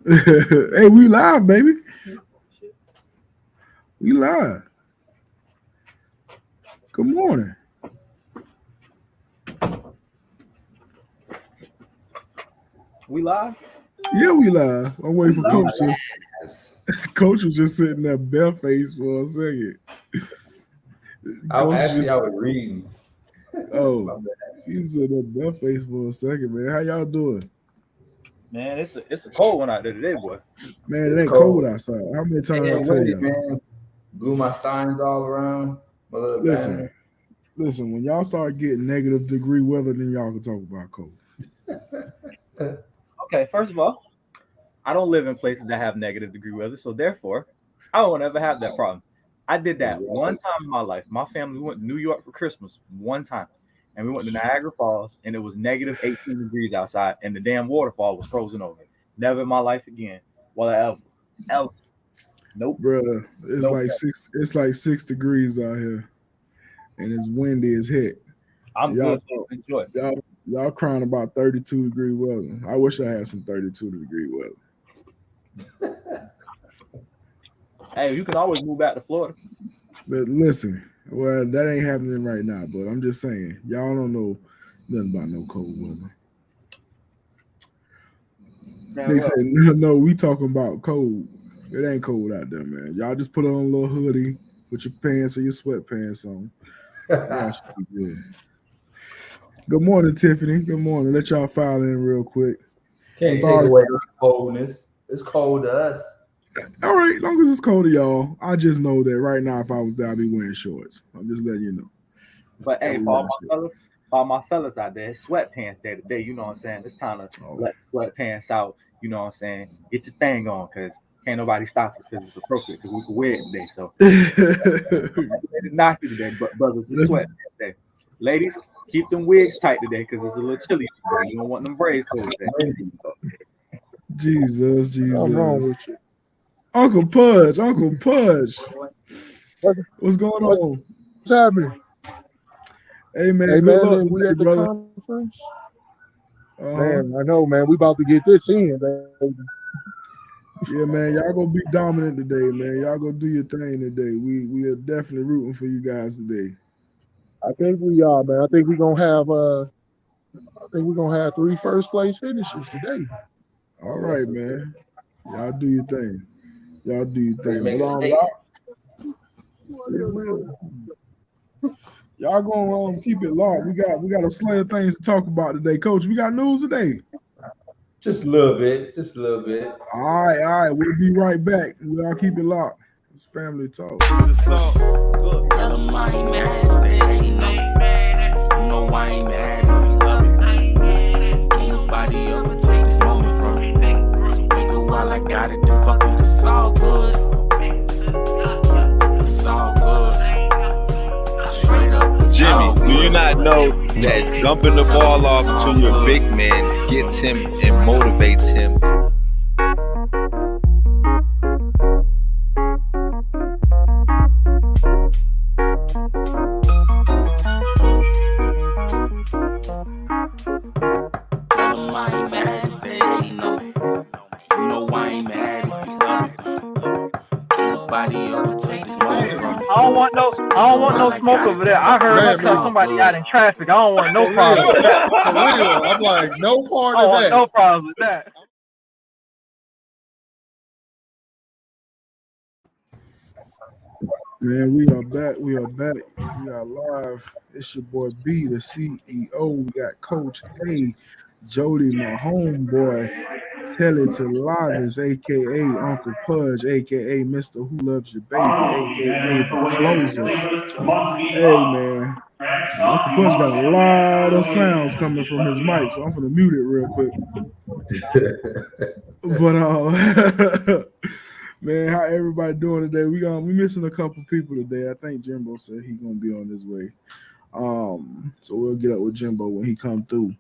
Hey, we live, baby. We live. Good morning. We live? Yeah, we live. I'm We waiting for live. Coach to. Yes. Coach was just sitting there barefaced for a second. Coach I just. was reading. Oh, My bad. he's sitting there barefaced for a second, man. How y'all doing? Man, it's a cold one out there today, boy. Man, it It's ain't cold cold. outside. How many It times I ain't tell windy, y'all? man. Blew my signs all around. My little Listen, banner. listen. When y'all start getting negative degree weather, then y'all can talk about cold. Okay, first of all, I don't live in places that have negative degree weather, so therefore, I won't ever have that problem. I did that one Exactly. time in my life. My family went to New York for Christmas one time, and we went to Niagara Falls, and it was negative 18 degrees outside, and the damn waterfall was frozen over. Never in my life again. Well, ever. Nope. Bruh, it's Nope. like six. It's like 6 degrees out here, and it's windy as heck. I'm Y'all good. talk, Enjoy. y'all crying about 32-degree weather. I wish I had some 32-degree weather. Hey, you can always move back to Florida. But listen, well, that ain't happening right now. But I'm just saying, y'all don't know nothing about no cold weather. Damn They well. said, no, no, we talking about cold. It ain't cold out there, man. Y'all just put on a little hoodie, put your pants or your sweatpants on. Y'all should be good. Good morning, Tiffany. Good morning. Let y'all file in real quick. Can't take Sorry. away the coldness. It's cold to us. All right, long as it's cold to y'all, I just know that right now, if I was there, I'd be wearing shorts. I'm just letting you know. But I'll hey, be for wearing shorts. all my fellas out there, it's sweatpants day to day. You know what I'm saying? It's time to Oh. let the sweatpants out. You know what I'm saying? Get your thing on, cause can't nobody stop us because it's appropriate because we can wear it today. So it's not you today, but brothers, it's Let's, sweatpants day. Ladies, keep them wigs tight today because it's a little chilly. You don't want them braids pulled today. Windy. Jesus, I'm wrong Jesus. with you. Uncle Pudge, Uncle Pudge. What's, What's going what's on? happening? Hey, man, Hey good man, luck then we today, at the brother. conference. Uh-huh. Man, I know, man. We about to get this in, baby. Yeah, man, y'all gonna be dominant today, man. Y'all gonna do your thing today. We are definitely rooting for you guys today. I think we are, man. I think we're gonna have three first place finishes today. All right, man. Y'all do your thing. Y'all do your Let's thing. make But a y'all statement. We will. y'all gonna keep it locked. We got a slew of things to talk about today, Coach. We got news today. Just a little bit. Just a little bit. All right. We'll be right back. Y'all keep it locked. It's family talk. Tell 'em I ain't mad, they ain't no. You know I ain't mad if you love it. Can't nobody ever take this moment from me. So nigga, while I got it, then fuck it, it's all good. It's all good. Straight up, it's Jimmy, all do you good. not know that dumping the ball off to your big man gets him and motivates him? Tell 'em I ain't mad if they ain't no. You know I ain't mad if you love it. Can't nobody ever take this moment from me. I don't want no smoke over there. I heard her Man, cut me. somebody out in traffic. I don't want no For problems real. with that. For real. I'm like, no part I don't of want that. no problems with that. Man, we are back. We are back. We are live. It's your boy B, the CEO. We got Coach A, Jody, my homeboy, Telly to Livis, aka Uncle Pudge, aka Mr. Who Loves Your Baby, aka the closer. Hey man, Uncle Pudge got a lot of sounds coming from his mic, so I'm gonna mute it real quick. But man, how everybody doing today? We missing a couple people today. I think Jimbo said he gonna be on his way. So we'll get up with Jimbo when he come through.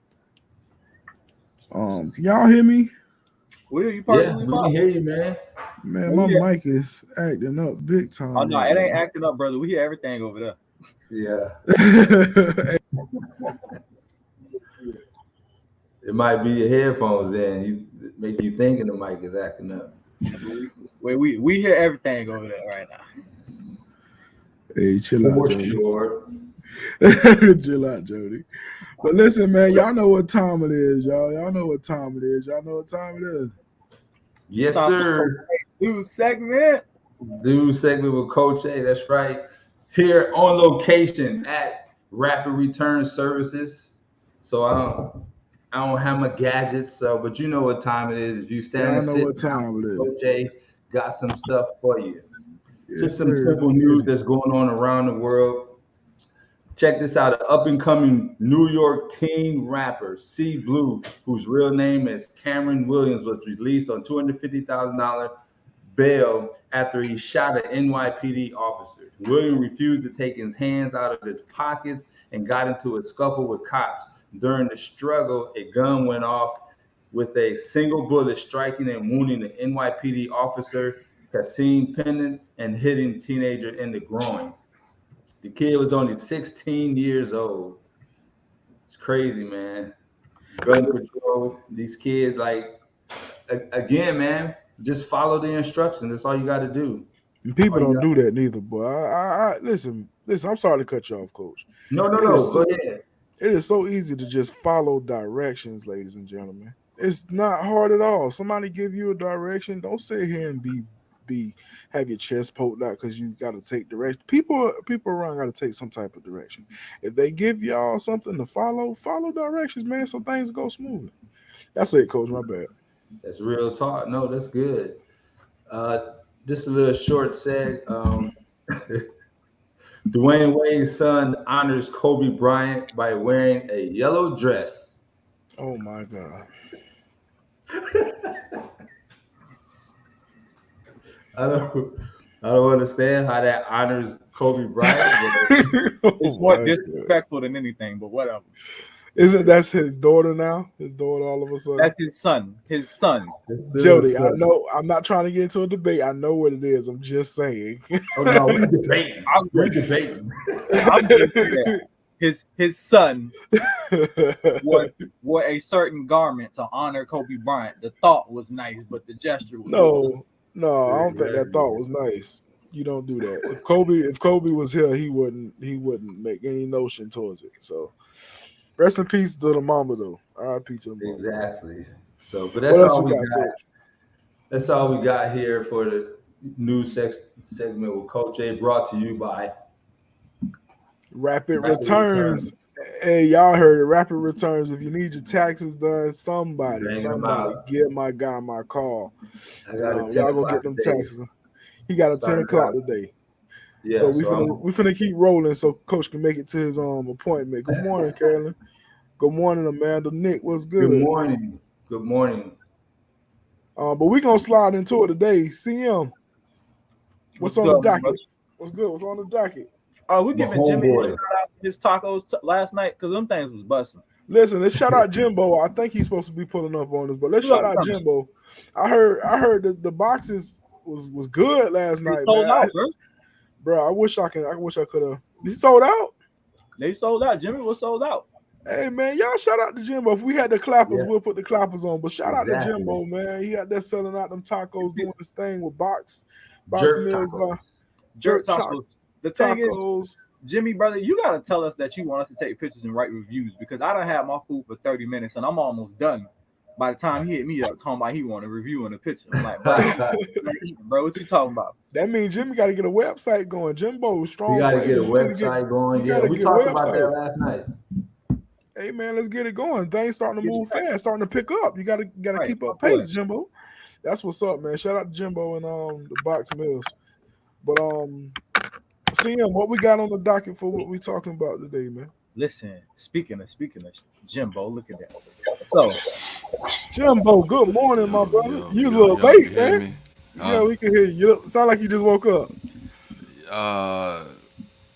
Can y'all hear me? Will you Yeah, perfectly we fine? can hear you, man. Man, Oh my yeah. mic is acting up big Oh time no, right it ain't now. acting up, brother. We hear everything over there. Yeah. Hey, It might be your headphones. Then you make you thinking the mic is acting up. We hear everything over there right now. Hey, chill out, For Jody. sure. Chill out, Jody. But listen, man, y'all know what time it is, y'all. Y'all know what time it is. Y'all know what time it is. Yes, Time for sir. New segment. New segment with Coach A. That's right. Here on location at Rapid Return Services. So I don't have my gadgets, but you know what time it is. If you stand Y'all and know sit what time it is. Coach A got some stuff for you. Yes, Just some sir. simple news that's going on around the world. Check this out. An up-and-coming New York teen rapper, C Blue, whose real name is Cameron Williams, was released on $250,000 bail after he shot an NYPD officer. Williams refused to take his hands out of his pockets and got into a scuffle with cops. During the struggle, a gun went off with a single bullet striking and wounding the NYPD officer, Kasim Pennant, and hitting teenager in the groin. The kid was only 16 years old. It's crazy, man. Gun control. These kids, like, again, man, just follow the instructions. That's all you got to do. And people All you don't got- do that neither, boy. I listen. I'm sorry to cut you off, Coach. No. It Go is so, ahead. it is so easy to just follow directions, ladies and gentlemen. It's not hard at all. Somebody give you a direction. Don't sit here and have your chest poked out because you got to take direction. People around got to take some type of direction. If they give y'all something to follow directions, man, so things go smoothly. That's it, Coach. My bad. That's real talk. No, that's good. Just a little short seg. Dwayne Wade's son honors Kobe Bryant by wearing a yellow dress. Oh my God. I don't understand how that honors Kobe Bryant. It's more disrespectful than anything, but whatever. Isn't that's his daughter now? His daughter all of a sudden. That's his son. His son. Jody, I know I'm not trying to get into a debate. I know what it is. I'm just saying. Oh no, we debating. We're debating. I'm just saying his son wore a certain garment to honor Kobe Bryant. The thought was nice, but the gesture was No, I don't think that thought was nice. You don't do that. If Kobe was here, he wouldn't make any notion towards it. So rest in peace to the mama though. R.I.P. to the mama. Exactly. So, but that's all we got. That's all we got here for the news segment with Coach A, brought to you by Rapid Returns. Hey, y'all heard it. Rapid Returns. If you need your taxes done, somebody get my guy my call. Y'all go get them taxes. He got a 10 o'clock today. Yeah, so we finna keep rolling so Coach can make it to his appointment. Good morning, Carolyn. Good morning, Amanda. Nick, what's good? Good morning. Good morning. But we gonna slide into it today. CM, what's on the docket? Brother? What's good? What's on the docket? Oh, we giving Jimmy his tacos last night because them things was busting. Listen, let's shout out Jimbo. I think he's supposed to be pulling up on us, but let's shout out Jimbo. I heard that the boxes was good last night. Sold out, bro. I wish I could have. He sold out. They sold out. Jimmy was sold out. Hey man, y'all shout out to Jimbo. If we had the clappers, we'll put the clappers on. But shout out to Jimbo, man. He out there selling out them tacos, doing this thing with box meals, jerk tacos. The thing is, Jimmy, brother, you gotta tell us that you want us to take pictures and write reviews because I done had my food for 30 minutes and I'm almost done. By the time he hit me up talking about he want a review and a picture, I'm like, bro, what you talking about? That means Jimmy got to get a website going. Jimbo is strong. You got to get a website going. Yeah, we talked about that last night. Hey man, let's get it going. Things starting to move fast, starting to pick up. You gotta keep up pace, Jimbo. That's what's up, man. Shout out to Jimbo and the box meals. But CM, what we got on the docket for what we talking about today, man? Listen, speaking of Jimbo, look at that. So, Jimbo, good morning, my brother. You a little late, man. Yeah, we can hear you. Sound like you just woke up.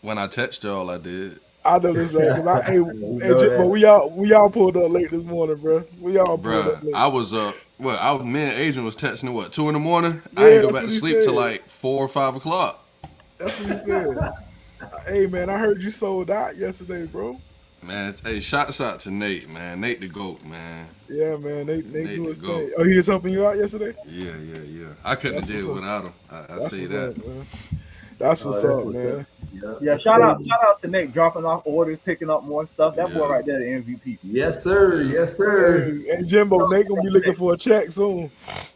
When I text y'all, I did. I know this right because Jimbo, we all pulled up late this morning, bro. We all pulled up late. I was me and Adrian was texting at 2 a.m. Yeah, I didn't go back to sleep till like 4 or 5 o'clock. That's what he said. Hey man, I heard you sold out yesterday, bro. Man, hey, shouts out to Nate, man. Nate the GOAT, man. Yeah, man. They Nate do the his GOAT. thing. Oh, he was helping you out yesterday? Yeah. I couldn't have That's did it what's up. without him. I That's say what's that. up, man. That's what's That's up, what's man. up. Yeah, shout out to Nate dropping off orders, picking up more stuff. That boy Yeah. right there, the MVP. Yes, sir. Yeah. Yes, sir. Hey, Jimbo, Nate gonna be looking for a check soon.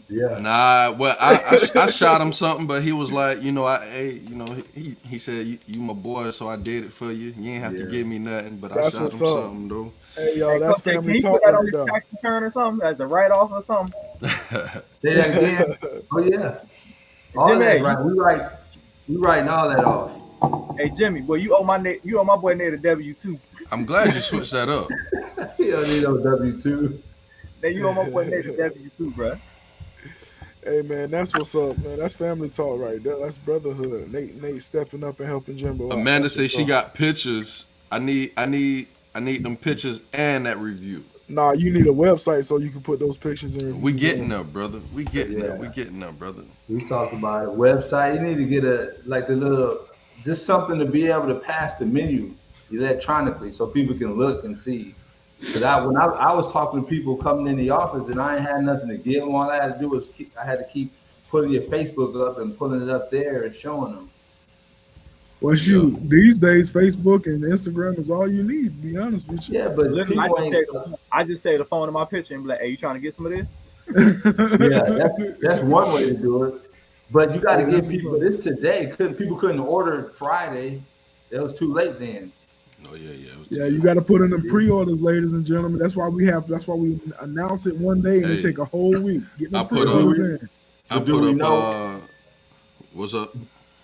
Yeah. Nah, well, I shot him something, but he was like, he said, you my boy, so I did it for you. You ain't have to Yeah. give me nothing, but I That's shot what's him up. something, though. Hey, yo, Hey, that's Coach, can family you talk put that on right his there. tax return or something as a write-off or something? Say that again. Oh yeah. All Jimmy, that hey, right. We writing all that off. Hey Jimmy, boy, you owe my boy Nate a W-2. I'm glad you switched that up. He don't need no W-2. Then you owe my boy Nate a W-2, bro. Hey, man, that's what's up, man. That's family talk right there. That's brotherhood. Nate stepping up and helping Jimbo out. Amanda That's said what's she up. got pictures. I need them pictures and that review. Nah, you need a website so you can put those pictures in. We reviews getting on. there, brother. We getting there. Yeah. We getting there, brother. We talked about it. Website. You need to get just something to be able to pass the menu electronically so people can look and see. Because when I was talking to people coming in the office and I ain't had nothing to give them, all I had to do was I had to keep putting your Facebook up and putting it up there and showing them. Well, shoot, these days Facebook and Instagram is all you need. To be honest with you. Yeah, but Literally, people I just say the phone in my picture and be like, "Hey, you trying to get some of this?" yeah, that's one way to do it. But you got to Yeah, give that's people what's this today. People couldn't order Friday. It was too late then. Oh yeah. It was Yeah, you got to put in the pre-orders, ladies and gentlemen. That's why we announce it one day and Hey, it take a whole week. Get the I put pre-orders in. I But do put we up. know? What's up?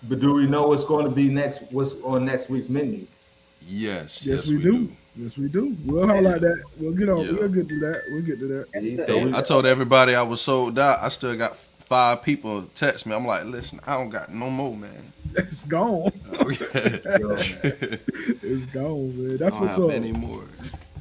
But do we know what's going to be next? What's on next week's menu? Yes, Yes, we do. Yes, we do. We'll highlight that. We'll get on. Yeah. We'll get to that. We'll get to that. Hey, I told everybody I was sold out. I still got 5 people text me. I'm like, listen, I don't got no more, man. It's gone. Okay. It's gone, man. That's I don't what's have up. any more.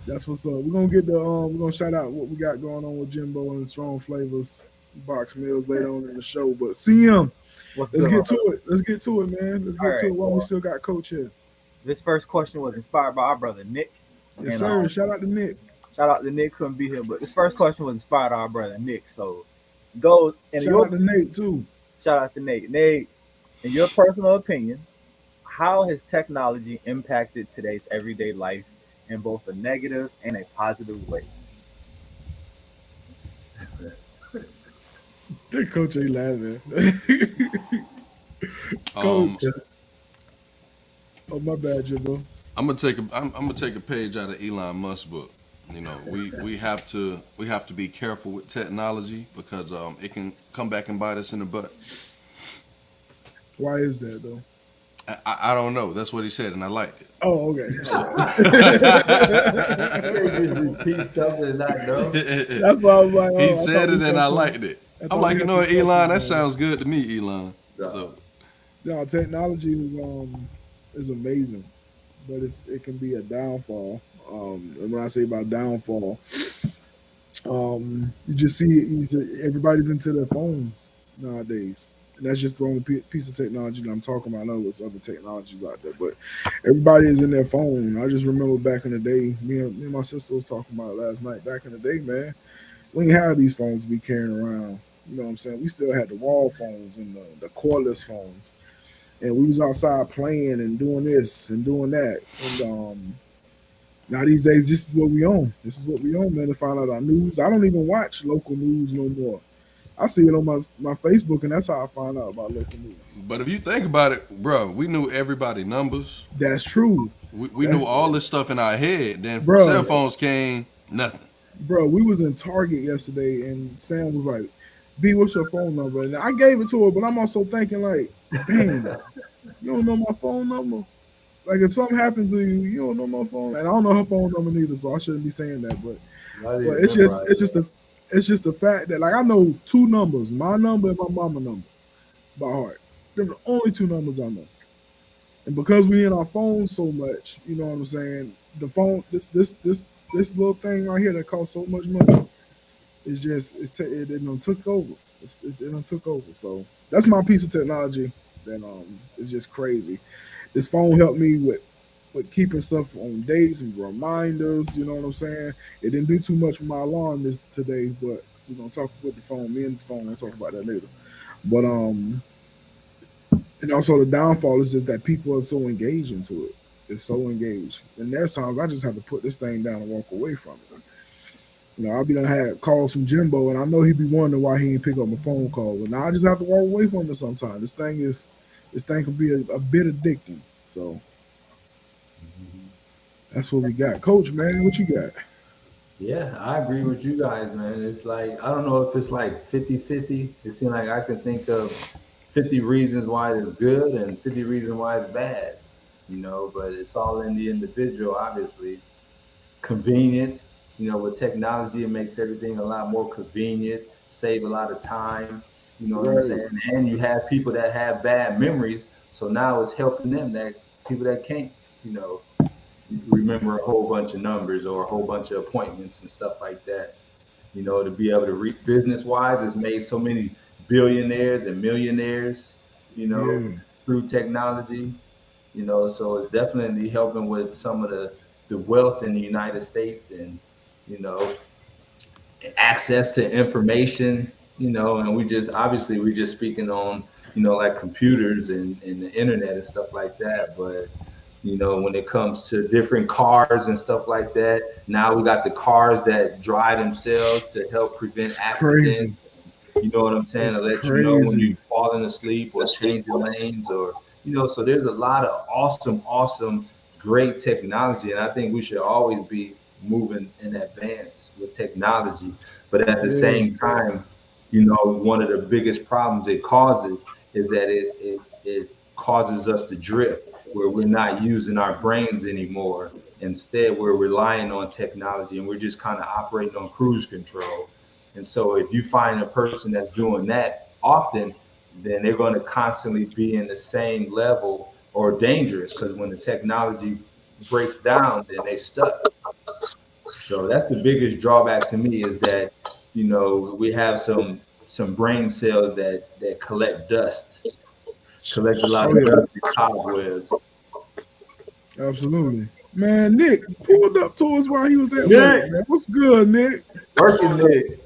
That's what's up. We're gonna get we're gonna shout out what we got going on with Jimbo and Strong Flavors Box Meals later on in the show. But CM, let's get to it. Let's get to it, man. Let's get to it while we still got Coach here. This first question was inspired by our brother Nick. Yes, and, sir. Shout out to Nick. Shout out to Nick, couldn't be here, but this first question was inspired by our brother Nick. So go and Shout out to Nate too. Shout out to Nate. Nate, in your personal opinion, how has technology impacted today's everyday life in both a negative and a positive way? That Coach ain't laughing. Coach. Oh, my bad, Jimbo. I'm gonna take a page out of Elon Musk's book. You know, we have to be careful with technology because it can come back and bite us in the butt. Why is that though? I don't know. That's what he said, and I liked it. Oh, okay. Repeat something and not know. That's why I was like, he said it, and I liked it. I'm like, you know what, Elon? That sounds good to me, Elon. Yeah. So, no, technology is amazing, but it can be a downfall. And when I say about downfall, you just see everybody's into their phones nowadays. And that's just the only piece of technology that I'm talking about. I know there's other technologies out there, but everybody is in their phone. I just remember back in the day, me and my sister was talking about it last night. Back in the day, man, we didn't have these phones to be carrying around. You know what I'm saying? We still had the wall phones and the cordless phones. And we was outside playing and doing this and doing that. And now these days, this is what we own. This is what we own, man, to find out our news. I don't even watch local news no more. I see it on my Facebook, and that's how I find out about local news. but if you think about it, bro, we knew everybody's numbers. That's true. We knew all this stuff in our head. Then Bro. Cell phones came, nothing. Bro, we was in Target yesterday, and Sam was like, B, what's your phone number? And I gave it to her, but I'm also thinking like, dang, you don't know my phone number? Like, if something happens to you, you don't know my phone. And I don't know her phone number neither, so I shouldn't be saying that. But it's just the fact that, like, I know 2 numbers, my number and my mama number by heart. They're the only 2 numbers I know. And because we in our phones so much, you know what I'm saying? The phone, this little thing right here that costs so much money, it's just it done took over. It done took over. So that's my piece of technology that is just crazy. This phone helped me with with keeping stuff on dates and reminders. You know what I'm saying? It didn't do too much with my alarm this today, but we're gonna talk with the phone. Me and the phone. We'll talk about that later. But and also the downfall is just that people are so engaged into it. It's so engaged, and there's times I just have to put this thing down and walk away from it. You know, I'll be done had calls from Jimbo, and I know he'd be wondering why he ain't pick up my phone call. But now I just have to walk away from it sometimes. This thing can be a bit addicting. So that's what we got. Coach, man, what you got? Yeah, I agree with you guys, man. It's like, I don't know if it's like 50-50. It seems like I can think of 50 reasons why it's good and 50 reasons why it's bad, but it's all in the individual, obviously. Convenience, with technology, it makes everything a lot more convenient, save a lot of time, you know what I'm Right. saying? And you have people that have bad memories, so now it's helping them, that people that can't, you know, remember a whole bunch of numbers or a whole bunch of appointments and stuff like that. To be able to read business wise, it's made so many billionaires and millionaires, you know, Yeah. through technology, so it's definitely helping with some of the wealth in the United States and, you know, access to information, and we just speaking on, like computers and the internet and stuff like that. But, when it comes to different cars and stuff like that, now we got the cars that drive themselves to help prevent It's accidents. crazy. You know what I'm saying? To It's let you know when you're crazy. falling asleep or changing lanes or, so there's a lot of awesome, awesome, great technology. And I think we should always be moving in advance with technology. But at the Yeah. same time, one of the biggest problems it causes is that it causes us to drift where we're not using our brains anymore. Instead, we're relying on technology and we're just kind of operating on cruise control. And so if you find a person that's doing that often, then they're going to constantly be in the same level or dangerous, because when the technology breaks down, then they stuck. So that's the biggest drawback to me, is that, we have some brain cells that collect dust, collect a lot Oh of yeah. dust and cobwebs. Absolutely. Man, Nick pulled up to us while he was at work, Nick, man. What's good, Nick? working Nick.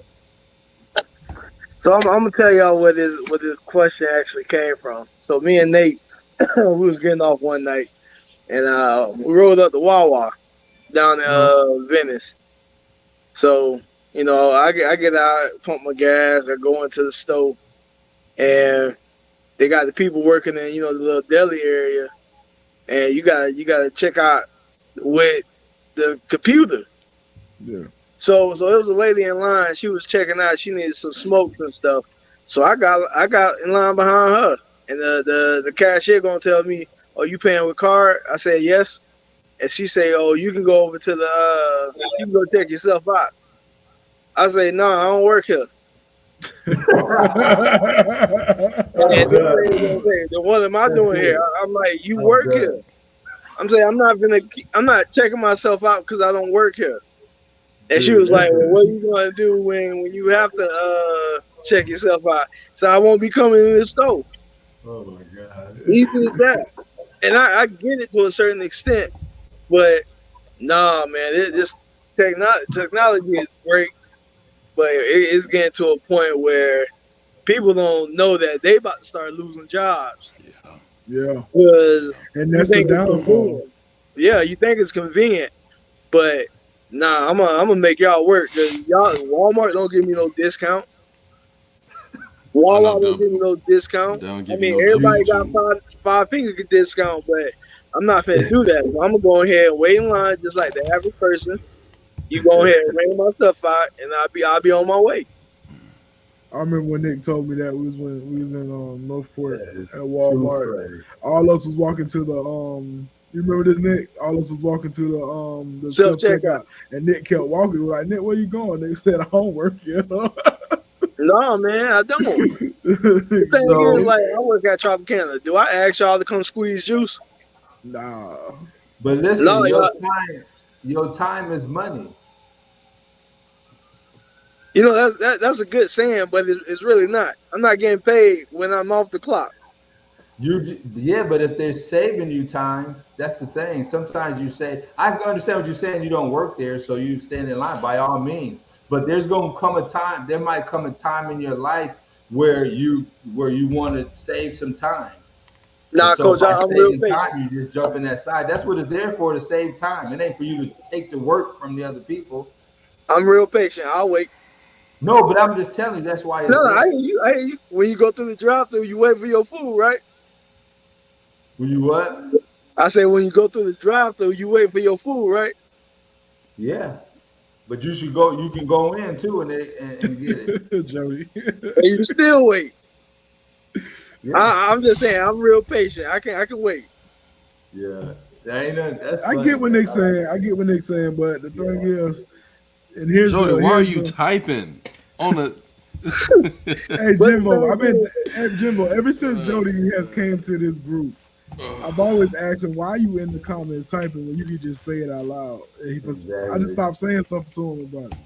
So I'm gonna tell y'all where this question actually came from. So me and Nate, we was getting off one night, and we rolled up to Wawa down in Uh, Venice. So I get out, pump my gas, I go into the store, and they got the people working in the little deli area, and you gotta check out with the computer. yeah. So it was a lady in line. She was checking out. She needed some smokes and stuff. So I got in line behind her, and the cashier gonna tell me, "Oh, you paying with card?" I said yes, and she say, "Oh, you can go over to you can go check yourself out." I say, "No, I don't work here." I'm And this done. lady gonna say, "Then what am I That's doing here?" it. I'm like, "You I'm work here." done. I'm saying I'm not checking myself out because I don't work here. And she Dude, was like, that's "Well, it. what are you gonna do when you have to check yourself out?" So I won't be coming in the store. Oh my God. Easy as that. And I get it to a certain extent, but nah, man, this technology is great, but it's getting to a point where people don't know that they about to start losing jobs Yeah, Yeah. because And you that's the think it's downfall. convenient. Yeah, you think it's convenient, but nah, I'm gonna make y'all work because y'all Walmart don't give me no discount. I know Wawa don't them. give me no discount. They don't I give you mean, no W everybody You got two. five finger discount, but I'm not finna do that. So I'm gonna go ahead and wait in line just like the average person. You go ahead and ring my stuff out, and I'll be on my way. I remember when Nick told me that when we was in Northport that is at too Walmart. funny. All us was walking to the you remember this, Nick? All us was walking to the Self self checkout. checkout, and Nick kept walking. We're like, Nick, where you going? They said, I don't work here. No, man, I don't. The thing is, So, like, I work at Tropicana. Do I ask y'all to come squeeze juice? nah. but listen, No, y'all. your time is money. That's a good saying, but it's really not. I'm not getting paid when I'm off the clock. Yeah, but if they're saving you time, that's the thing. Sometimes you say, I can understand what you're saying. You don't work there, so you stand in line by all means. But there's gonna come a time. There might come a time in your life where you want to save some time. And Nah, so coach, by I'm real saving patient. time, you just jump in that side. That's what it's there for, to save time. It ain't for you to take the work from the other people. I'm real patient. I'll wait. No, but I'm just telling you that's why No, it's I there. hear you. I hear you. When you go through the drive-through, you wait for your food, right? Will you what? I say when you go through the drive-through, you wait for your food, right? Yeah. But you should go, you can go in too and get it. Jody. And you still wait. Yeah. I'm just saying, I'm real patient. I can wait. Yeah. That ain't nothing. That's I funny, get what man. Nick's saying. I get what Nick's saying, but the thing is, and here's Jody, the why are here's you the, typing on a? Hey But Jimbo, I've been the hey, Jimbo ever since Jody has came to this group. I've always asked him why you in the comments typing when you could just say it out loud. And I just Exactly. stopped saying stuff to him about it.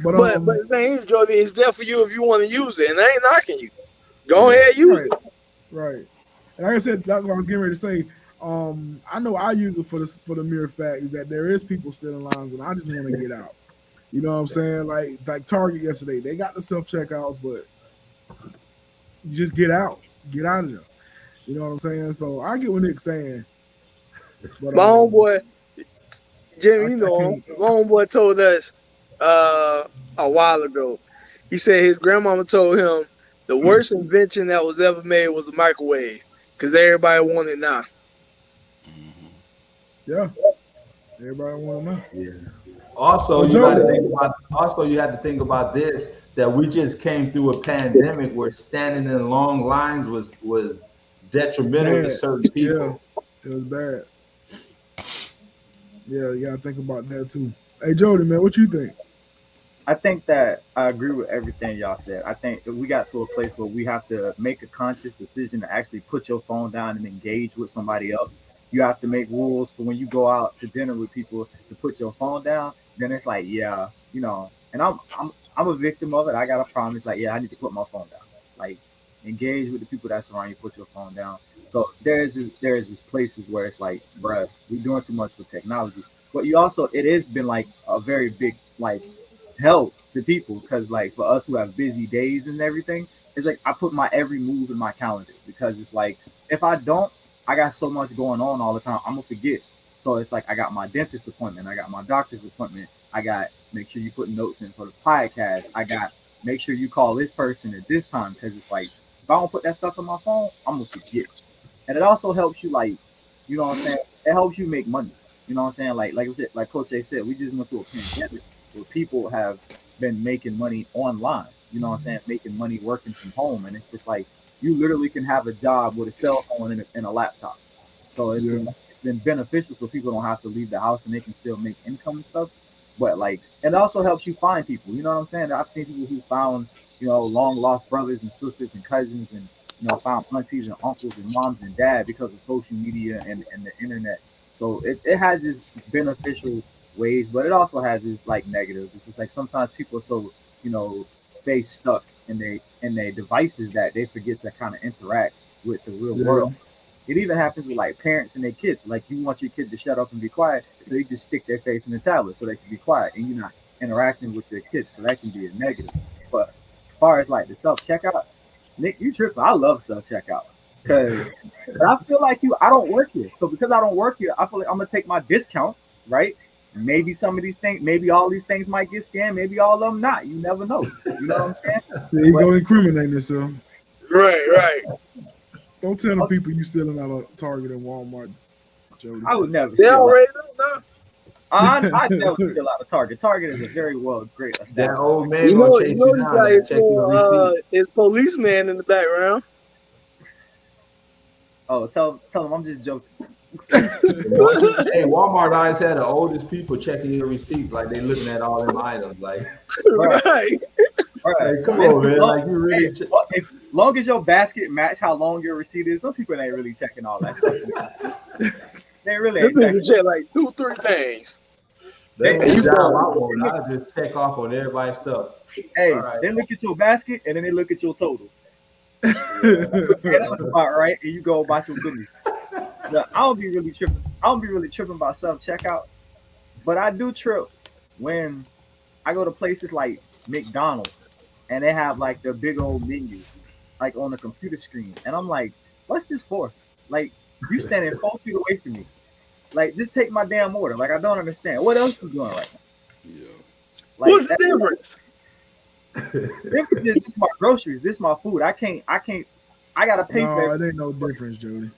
But but the thing is, Jordan, it's there for you if you want to use it, and I ain't knocking you. Go ahead, use right, it. right. And like I said, that's what I was getting ready to say. I know I use it for the mere fact is that there is people still in lines, and I just want to get out. You know what I'm saying? Like Target yesterday, they got the self checkouts, but you just get out of there. You know what I'm saying? So I get what Nick's saying, but My homeboy, Jimmy, I you know him. can't. My homeboy told us a while ago. He said his grandmama told him the worst invention that was ever made was a microwave because everybody want it now. Yeah, everybody want to know. Yeah. Also, So you got to Jody, think about. Also, you have to think about this: that we just came through a pandemic where standing in long lines was detrimental to bad. certain Yeah, people. it was bad. Yeah, you gotta think about that too. Hey Jody, man, what you think? I think that I agree with everything y'all said. I think we got to a place where we have to make a conscious decision to actually put your phone down and engage with somebody else. You have to make rules for when you go out to dinner with people to put your phone down. Then it's like, yeah, and I'm a victim of it. I got a problem. It's like, yeah, I need to put my phone down. Like, engage with the people that surround you. Put your phone down. So there's places where it's like, bruh, we're doing too much with technology. But it has been like a very big like help to people because like for us who have busy days and everything, it's like I put my every move in my calendar because it's like if I don't, I got so much going on all the time, I'm gonna forget. So it's like I got my dentist appointment, I got my doctor's appointment, I got make sure you put notes in for the podcast, I got make sure you call this person at this time because it's like if I don't put that stuff in my phone, I'm gonna forget. And it also helps you like, what I'm saying? It helps you make money. You know what I'm saying? Like I said, like Coach A said, we just went through a pandemic where people have been making money online. You know what I'm saying? Making money working from home, and it's just like you literally can have a job with a cell phone and a laptop. So it's just Yeah, like, it's been beneficial, so people don't have to leave the house and they can still make income and stuff. But like, it also helps you find people. You know what I'm saying? I've seen people who found long lost brothers and sisters and cousins and found aunties and uncles and moms and dad because of social media and the internet. So it has its beneficial ways, but it also has its like negatives. It's just like sometimes people are so face stuck in their devices that they forget to kind of interact with the real yeah, world. It even happens with like parents and their kids. Like you want your kid to shut up and be quiet, so you just stick their face in the tablet so they can be quiet, and you're not interacting with your kids, so that can be a negative. But as far as like the self checkout, Nick, you tripping? I love self checkout because I feel like I don't work here, so because I don't work here, I feel like I'm gonna take my discount, right? Maybe some of these things, maybe all these things might get scammed, maybe all of them not. You never know. You know what I'm saying? there you go, incriminating yourself. Right. Don't tell the people you stealing out of Target and Walmart, Jody. I would never They steal. already know now. I never steal out of Target. Target is a very great That establishment. old man You gonna know, chase you he's down got and check your receipt. his policeman in the background. Oh, tell them I'm just joking. Hey, Walmart always had the oldest people checking your receipts, like they looking at all them items. Like, Right. Right. hey, come on, man! Like you really. If long as your basket match how long your receipt is, some people ain't really checking all that stuff. They really This ain't checking. nigga check like 2-3 things. That's They- the you job I go. want. I just check off on everybody's stuff. Hey, All right. they look at your basket and then they look at your total. Hey, that's about right. And you go about your business. Now, I don't be really tripping. I don't be really tripping about self checkout, but I do trip when I go to places like McDonald's and they have like the big old menu, like on the computer screen, and I'm like, "What's this for?" Like, you standing 4 feet away from me. Like, just take my damn order. Like, I don't understand. What else you doing right now? Yeah. Like, What's the difference? difference is this my groceries. This my food. I can't. I gotta pay for No, it. it ain't no difference, Jody.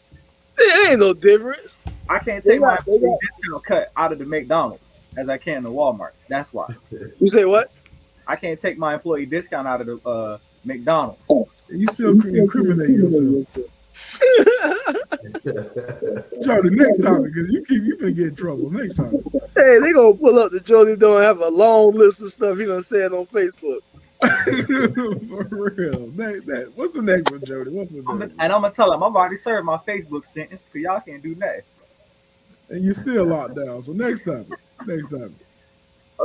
There ain't no difference. I can't They take my got- they got- discount cut out of the McDonald's as I can in the Walmart. That's why. You say what? I can't take my employee discount out of the McDonald's. You still incriminate yourself. Jody, next time, because you finna get in trouble next time. Hey, they gonna pull up the Jody don't have a long list of stuff he done said on Facebook. For real. What's the next one, Jody? What's the next one? And I'm gonna tell him I've already served my Facebook sentence because y'all can't do that. And you're still locked down. So next time.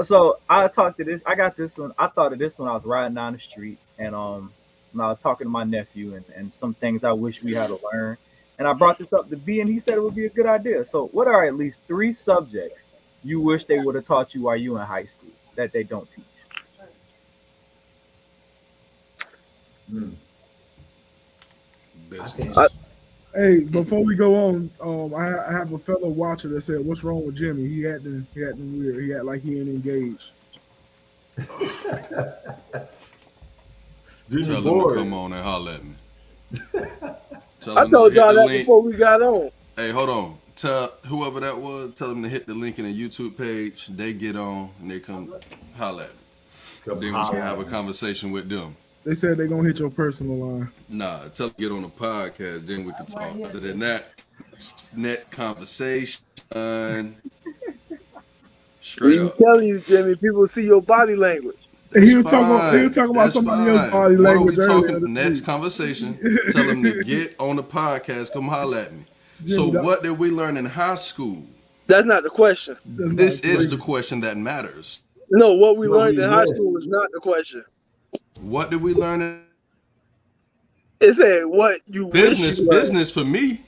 So I talked to this. I got this one. I thought of this when I was riding down the street, and when I was talking to my nephew, and some things I wish we had to learn. And I brought this up to B, and he said it would be a good idea. So, what are at least 3 subjects you wish they would have taught you while you in high school that they don't teach? Business. Hey, before we go on, I have a fellow watcher that said, "What's wrong with Jimmy? He acting weird. He act like he ain't engaged." Tell him to come on and holler at me. Tell I him told to hit y'all the that link. before we got on. Hey, hold on. Tell whoever that was, tell them to hit the link in the YouTube page. They get on and they come holler at me. Then we can have a conversation with them. They said they're gonna hit your personal line. Nah, tell them to get on the podcast, then we can talk. Other than that, net conversation. Straight I'm up. telling you, Jimmy, people see your body language. He was talking about That's somebody fine. else's body What are language we earlier talking? this Next week. conversation. Tell them to get on the podcast. Come holler at me. So Jimmy, what did we learn in high school? That's not the question. This is the question that matters. No, what we What learned we in high read. school was not the question. What did we learn in It said what you business? wish you learned. Business for me.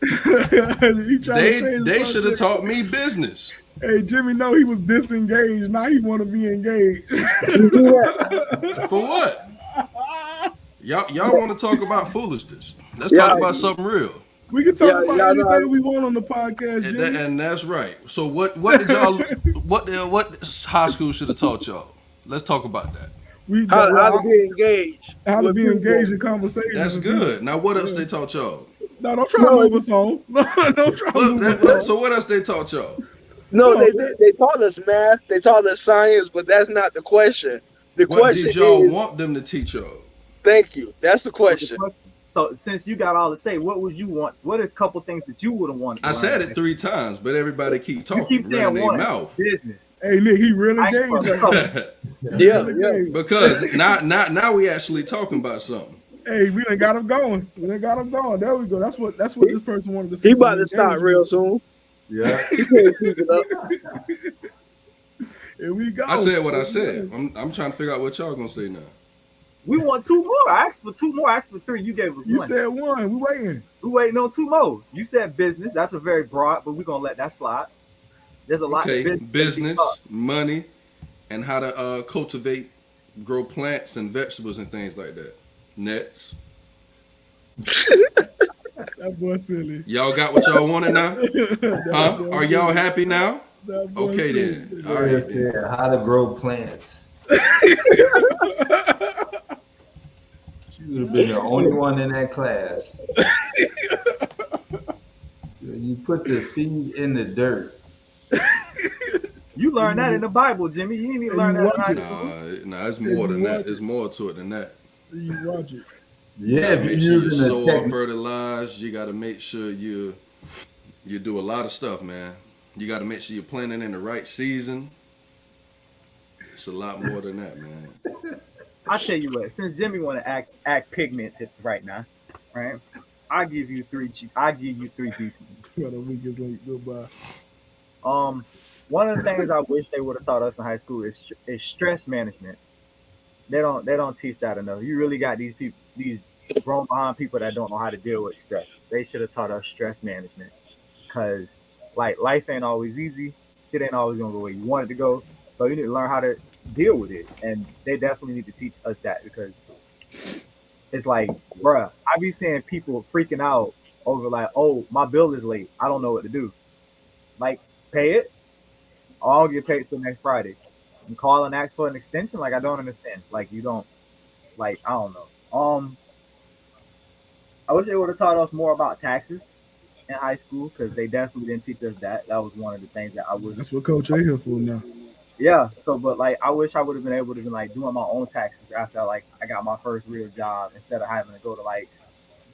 He tried to change They the should have subject. taught me business. Hey, Jimmy, no, he was disengaged. Now he want to be engaged. For what? Y'all want to talk about foolishness? Let's talk about something real. We can talk Yeah, about yeah, anything no, we want on the podcast, And, Jimmy. and that's right. So what did y'all what high school should have taught y'all? Let's talk about that. How to be engaged. How to with be people. engaged in conversations. That's with good. people. Now what else they taught y'all? No, don't try to move us on. No, don't try to move us on. So what else they taught y'all? No, they taught us math, they taught us science, but that's not the question. The What question did y'all is, want them to teach y'all? thank you. That's the question. So since you got all to say, what would you want? What are a couple things that you would have wanted? I said it 3 times, but everybody keep talking, You keep saying running their one. mouth. Business. Hey, Nick, he really I engaged. ain't fucking Yeah. Because now we actually talking about something. Hey, we done got him going. There we go. That's what this person wanted to see. He about to some start real engagement. soon. Yeah. He can't keep it up. Here we go. I said what I said. I'm trying to figure out what y'all gonna say now. We want 2 more. I asked for 2 more. I asked for 3. You gave us You 1. said 1. We waiting. We waiting on 2 more. You said business. That's a very broad, but we're gonna let that slide. There's a lot. Okay, of business, money, and how to cultivate, grow plants and vegetables and things like that. Nets. That boy silly. Y'all got what y'all wanted now? Huh? boy Are y'all silly. happy now? That boy Okay silly. then. All right then. Yeah, how to grow plants. She would have been the only one in that class. You put the seed in the dirt. You learned that in the Bible, Jimmy. You didn't even learn that in high school. Nah, it's more than that. There's more to it than that. You watch it. You Yeah, gotta if make you're sure your using the soil technique. fertilized. You gotta make sure you do a lot of stuff, man. You gotta make sure you're planting in the right season. It's a lot more than that, man. I tell you what. Since Jimmy want to act pigments right now, right? I give you 3. I give you 3 decent. Got a week is late. Goodbye. One of the things I wish they would have taught us in high school is stress management. They don't teach that enough. You really got these people, these grown behind people that don't know how to deal with stress. They should have taught us stress management, because like life ain't always easy. Shit ain't always gonna go where you want it to go. So you need to learn how to deal with it, and they definitely need to teach us that, because it's like, bruh, I be seeing people freaking out over like, oh, my bill is late. I don't know what to do. Like, pay it. Or I'll get paid till next Friday. And call and ask for an extension. Like, I don't understand. Like, you don't, like, I don't know. I wish they would have taught us more about taxes in high school, because they definitely didn't teach us that. That was one of the things that I wish. That's what Coach A here for now. Yeah. So, but like, I wish I would have been able to be like doing my own taxes after I got my first real job, instead of having to go to like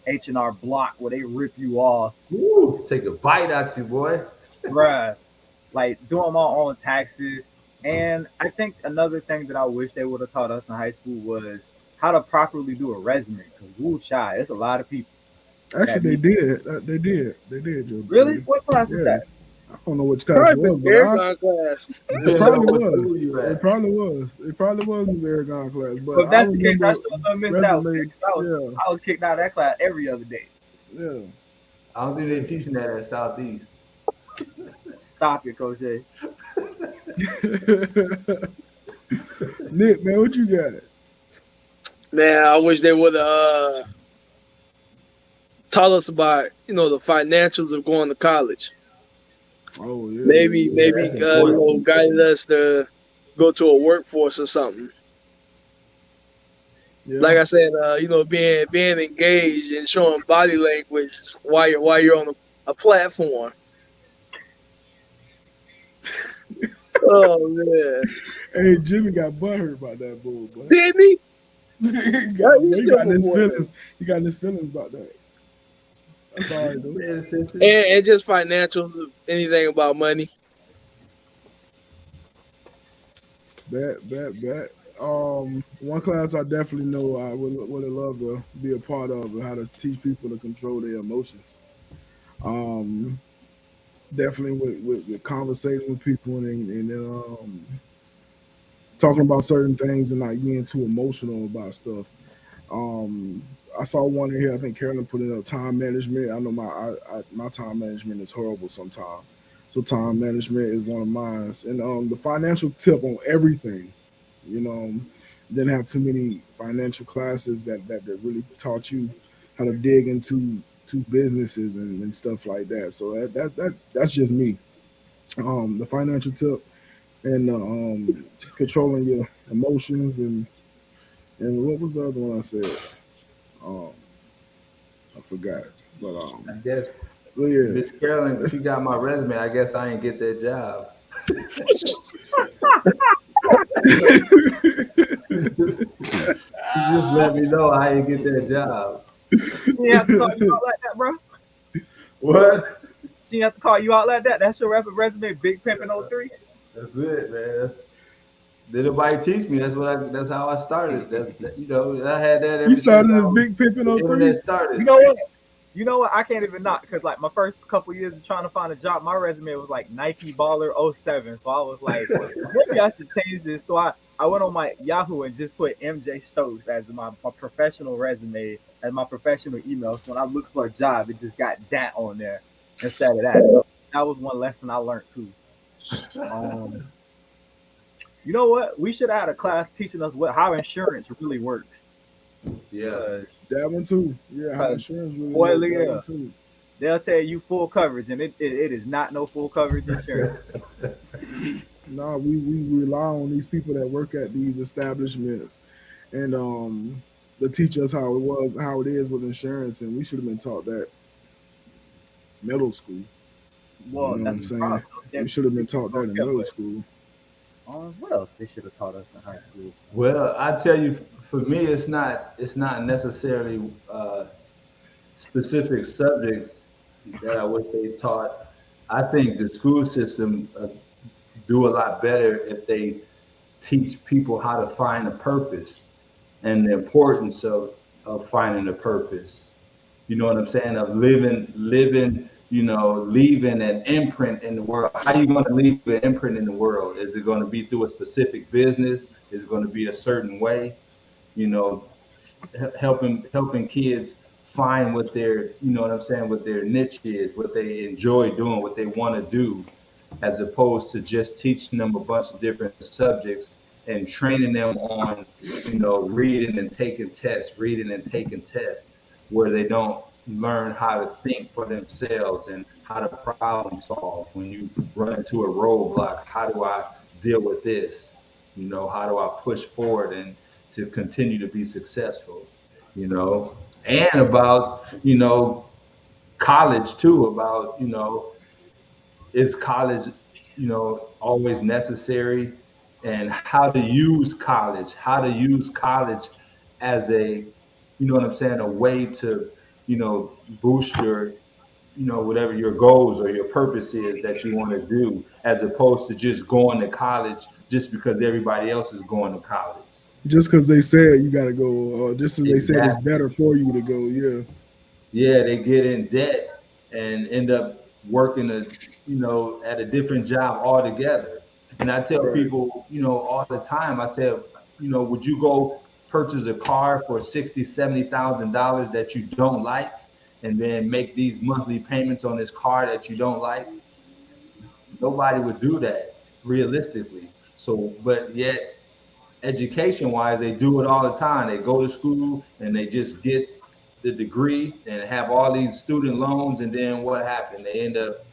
H&R Block where they rip you off. Woo, take a bite out you, boy. Bruh. Like doing my own taxes. And I think another thing that I wish they would have taught us in high school was how to properly do a resume. Because woo child, it's a lot of people. Actually, they did. They did, Joe. Really? What class was that? I don't know which class it was, but class. It probably was Miss Aragon class. But if that's the case, I remember still don't miss that one. I was kicked out of that class every other day. Yeah. I don't think they're teaching that at Southeast. Stop it, Coach A. Nick, man, what you got? Man, I wish they would have taught us about, the financials of going to college. Oh yeah. Maybe guided us to go to a workforce or something. Yeah. Like I said, being engaged and showing body language while you're on a platform. Oh man. Hey, Jimmy got butthurt about that bull, boy. Didn't he? he got his feelings. He got his feelings about that. That's all right, though. And just financials, anything about money. Bet. One class I definitely know I would have loved to be a part of, how to teach people to control their emotions. Definitely with conversating with people and talking about certain things and like being too emotional about stuff. I saw one in here. I think Carolyn put it up. Time management. I know my time management is horrible sometimes. So time management is one of mine. And the financial tip on everything. Didn't have too many financial classes that really taught you how to dig into businesses and stuff like that. So that's just me. The financial tip and controlling your emotions and what was the other one I said? I forgot. But I guess yeah. Miss Carolyn, she got my resume. I guess I ain't get that job. She just let me know I ain't get that job. She didn't have to call you out like that, bro. What? She didn't have to call you out like that. That's your resume, Big Pimpin' 03. That's it, man. Did nobody teach me? That's how I started. I had that. You started as Big Pimpin' 03. Started. You know what? I can't even knock, because like my first couple years of trying to find a job, my resume was like Nike Baller 07. So I was like, maybe I should change this. So I went on my Yahoo and just put MJ Stokes as my professional resume, as my professional email. So when I looked for a job, it just got that on there instead of that. So that was one lesson I learned too. You know what? We should have had a class teaching us how insurance really works. Yeah. That one too. Yeah, how insurance really works. That one too. They'll tell you full coverage, and it is not no full coverage insurance. No, we rely on these people that work at these establishments and to teach us how it is with insurance, and we should have been taught that middle school. Well, you know that's what I'm saying? We should have been taught that in middle school. What else they should have taught us in high school? Well, I tell you, for me, it's not necessarily specific subjects that I wish they taught. I think the school system do a lot better if they teach people how to find a purpose and the importance of finding a purpose. You know what I'm saying? Of living, leaving an imprint in the world. How are you going to leave an imprint in the world? Is it going to be through a specific business? Is it going to be a certain way? helping kids find what their, you know what I'm saying, what their niche is, what they enjoy doing, what they want to do, as opposed to just teaching them a bunch of different subjects and training them on, reading and taking tests, where they don't learn how to think for themselves and how to problem solve. When you run into a roadblock, how do I deal with this? How do I push forward and to continue to be successful? And about, college too, about, is college, always necessary, and how to use college as a, what I'm saying, a way to, boost your, whatever your goals or your purpose is that you want to do, as opposed to just going to college just because everybody else is going to college. Just because they said you got to go, or just as they said it's Exactly. better for you to go. Yeah. Yeah, they get in debt and end up working at a different job altogether. And I tell Right. people, all the time, I said, would you go purchase a car for $60,000, $70,000 that you don't like, and then make these monthly payments on this car that you don't like? Nobody would do that realistically. So, but yet education wise, they do it all the time. They go to school and they just get the degree and have all these student loans, and then what happened? They end up,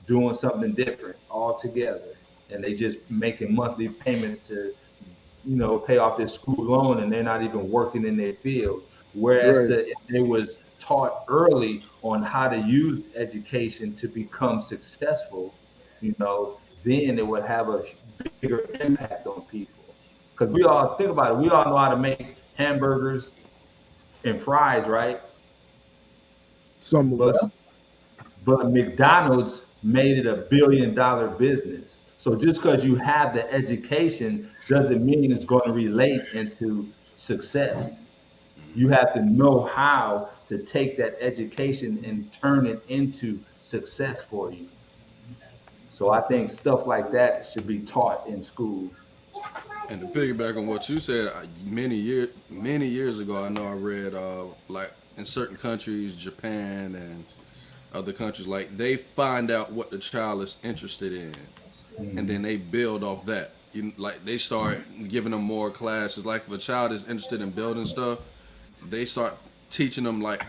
doing something different altogether, and they just making monthly payments to, pay off their school loan, and they're not even working in their field. Whereas Right. if they was taught early on how to use education to become successful, then it would have a bigger impact on people. Because we all think about it, we all know how to make hamburgers and fries, right? Some of But us. but McDonald's made it $1 billion business. So just because you have the education doesn't mean it's going to relate into success. You have to know how to take that education and turn it into success for you. So I think stuff like that should be taught in schools. And to piggyback on what you said, many years ago, I know I read like in certain countries, Japan and other countries, like they find out what the child is interested in, and then they build off that. Like they start giving them more classes. Like if a child is interested in building stuff, they start teaching them like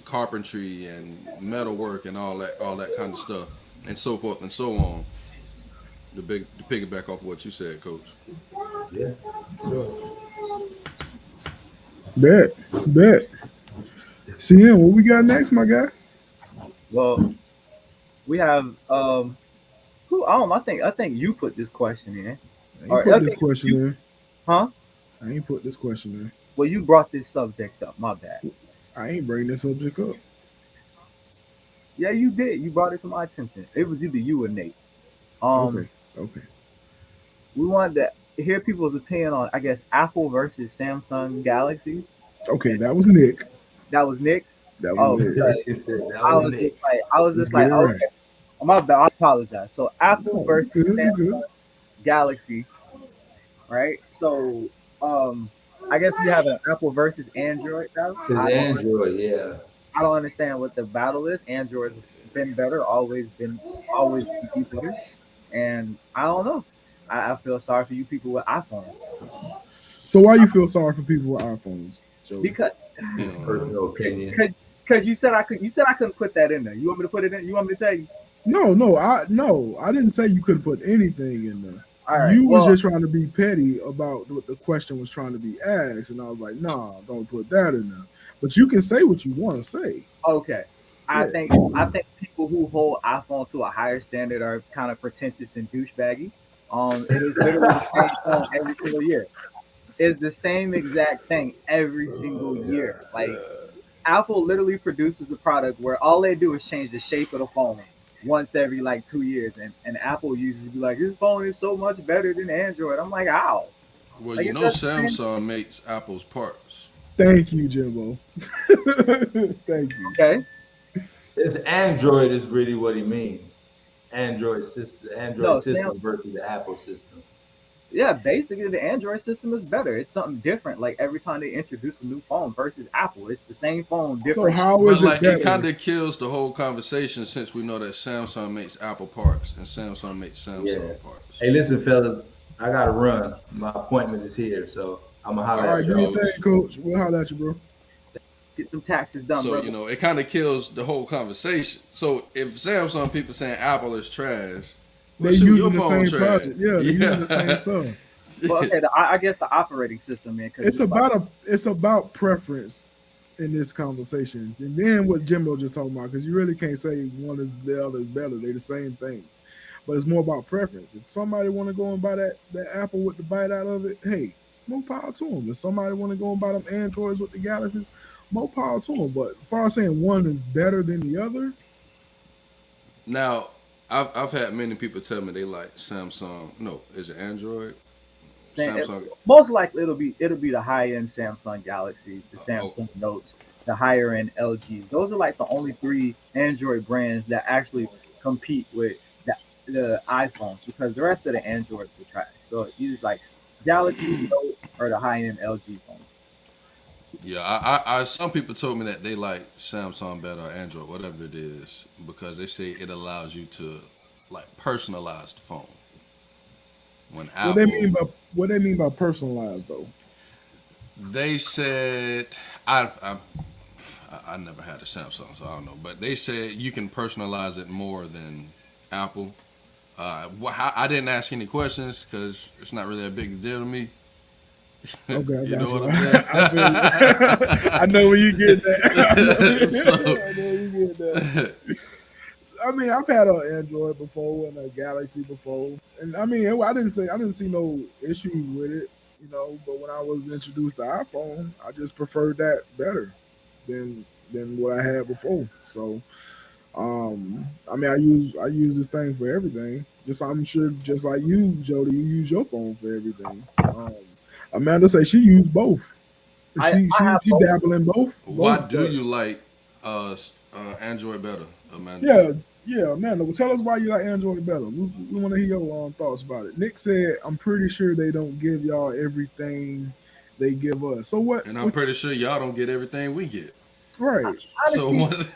carpentry and metalwork and all that kind of stuff, and so forth and so on. To piggyback off what you said, Coach. Yeah, sure. Bet. Bet. CM, what we got next, my guy? Well, we have who I think you put this question in. I ain't Or put I this think question you in. huh? I ain't put this question in. Well, you brought this subject up. My bad. I ain't bring this subject up. Yeah, you did. You brought it to my attention. It was either you or Nate. Um, Okay. Okay. we wanted to hear people's opinion on, I guess, Apple versus Samsung Galaxy. Okay. That was Nick. That was Nick. That was Oh, Nick. because He said that I was was just Nick. like, Let's get it right. okay, my bad. I apologize. So Apple No, you versus good. You Samsung good. Galaxy, right? So, I guess we have an Apple versus Android battle. It's Android, yeah. I don't understand what the battle is. Android's been better, always been better, and I don't know. I feel sorry for you people with iPhones So why you feel sorry for people with iPhones, Joe? because Personal opinion. because you said I couldn't put that in there. You want me to put it in? You want me to tell you? No, I didn't say you couldn't put anything in there. All right. You was Well, just trying to be petty about what the question was trying to be asked, and I was like, nah, don't put that in there. But you can say what you want to say. okay. I Yeah. think people who hold iPhone to a higher standard are kind of pretentious and douchebaggy. It is literally the same phone every single year. It's the same exact thing every single year. Like Apple literally produces a product where all they do is change the shape of the phone once every like 2 years, and Apple users be like, "This phone is so much better than Android." I'm like, "How?" Well, Like you it know, does the same. Samsung makes Apple's parts. Thank you, Jimbo. Thank you. Okay. It's Android is really what he means. Android No, system versus the Apple system. Yeah, basically the Android system is better. It's something different. Like every time they introduce a new phone versus Apple, it's the same phone, So different. how But is it like it kind better? of kills the whole conversation since we know that Samsung makes Apple parts and Samsung makes Yeah. Samsung parts. Hey, listen, fellas, I gotta run. My appointment is here, so I'm gonna All holler right, at Alright, do your y'all. thing, coach. coach. We'll holler at you, bro. Get them taxes done, So brother. it kind of kills the whole conversation. So if Samsung people saying Apple is trash, well, They shoot, your using the phone same trash. project. Yeah, they using the same Yeah. stuff. Well, okay, I guess the operating system, man, because It's it's like about preference in this conversation, and then what Jimbo just talking about, because you really can't say one is the other is better. They're the same things, but it's more about preference. If somebody want to go and buy that Apple with the bite out of it, hey, more power to them. If somebody want to go and buy them Androids with the Galaxies, more power to them. But as far as saying one is better than the other, Now, I've had many people tell me they like Samsung. No, is it Android? Samsung. most likely it'll be the high end Samsung Galaxies, the Oh, Samsung Notes, the higher end LGs. Those are like the only three Android brands that actually compete with the iPhones because the rest of the Androids are trash. So you just like Galaxy Note or the high end LG phone. yeah. Some people told me that they like Samsung better or Android, whatever it is, because they say it allows you to like personalize the phone. When Apple, what they mean by personalized though. they said I never had a Samsung, so I don't know. But they said you can personalize it more than Apple. I didn't ask any questions because it's not really a big deal to me. Okay, I You got know what you. I'm saying? I feel you. I know where you get that. So, I know where you get that. I mean, I've had an Android before and a Galaxy before, and I mean, I didn't see no issues with it, you know. But when I was introduced to iPhone, I just preferred that better than what I had before. So, I mean, I use this thing for everything. Just I'm sure, just like you, Jody, you use your phone for everything. Amanda say she used both. She I she have she both. dabble in both. why Both. do you like Android better, Amanda? Yeah, yeah, Amanda. Well, tell us why you like Android better. We want to hear your thoughts about it. Nick said, "I'm pretty sure they don't give y'all everything they give us." So what? And I'm What? pretty sure y'all don't get everything we get. Right. So Honestly, once,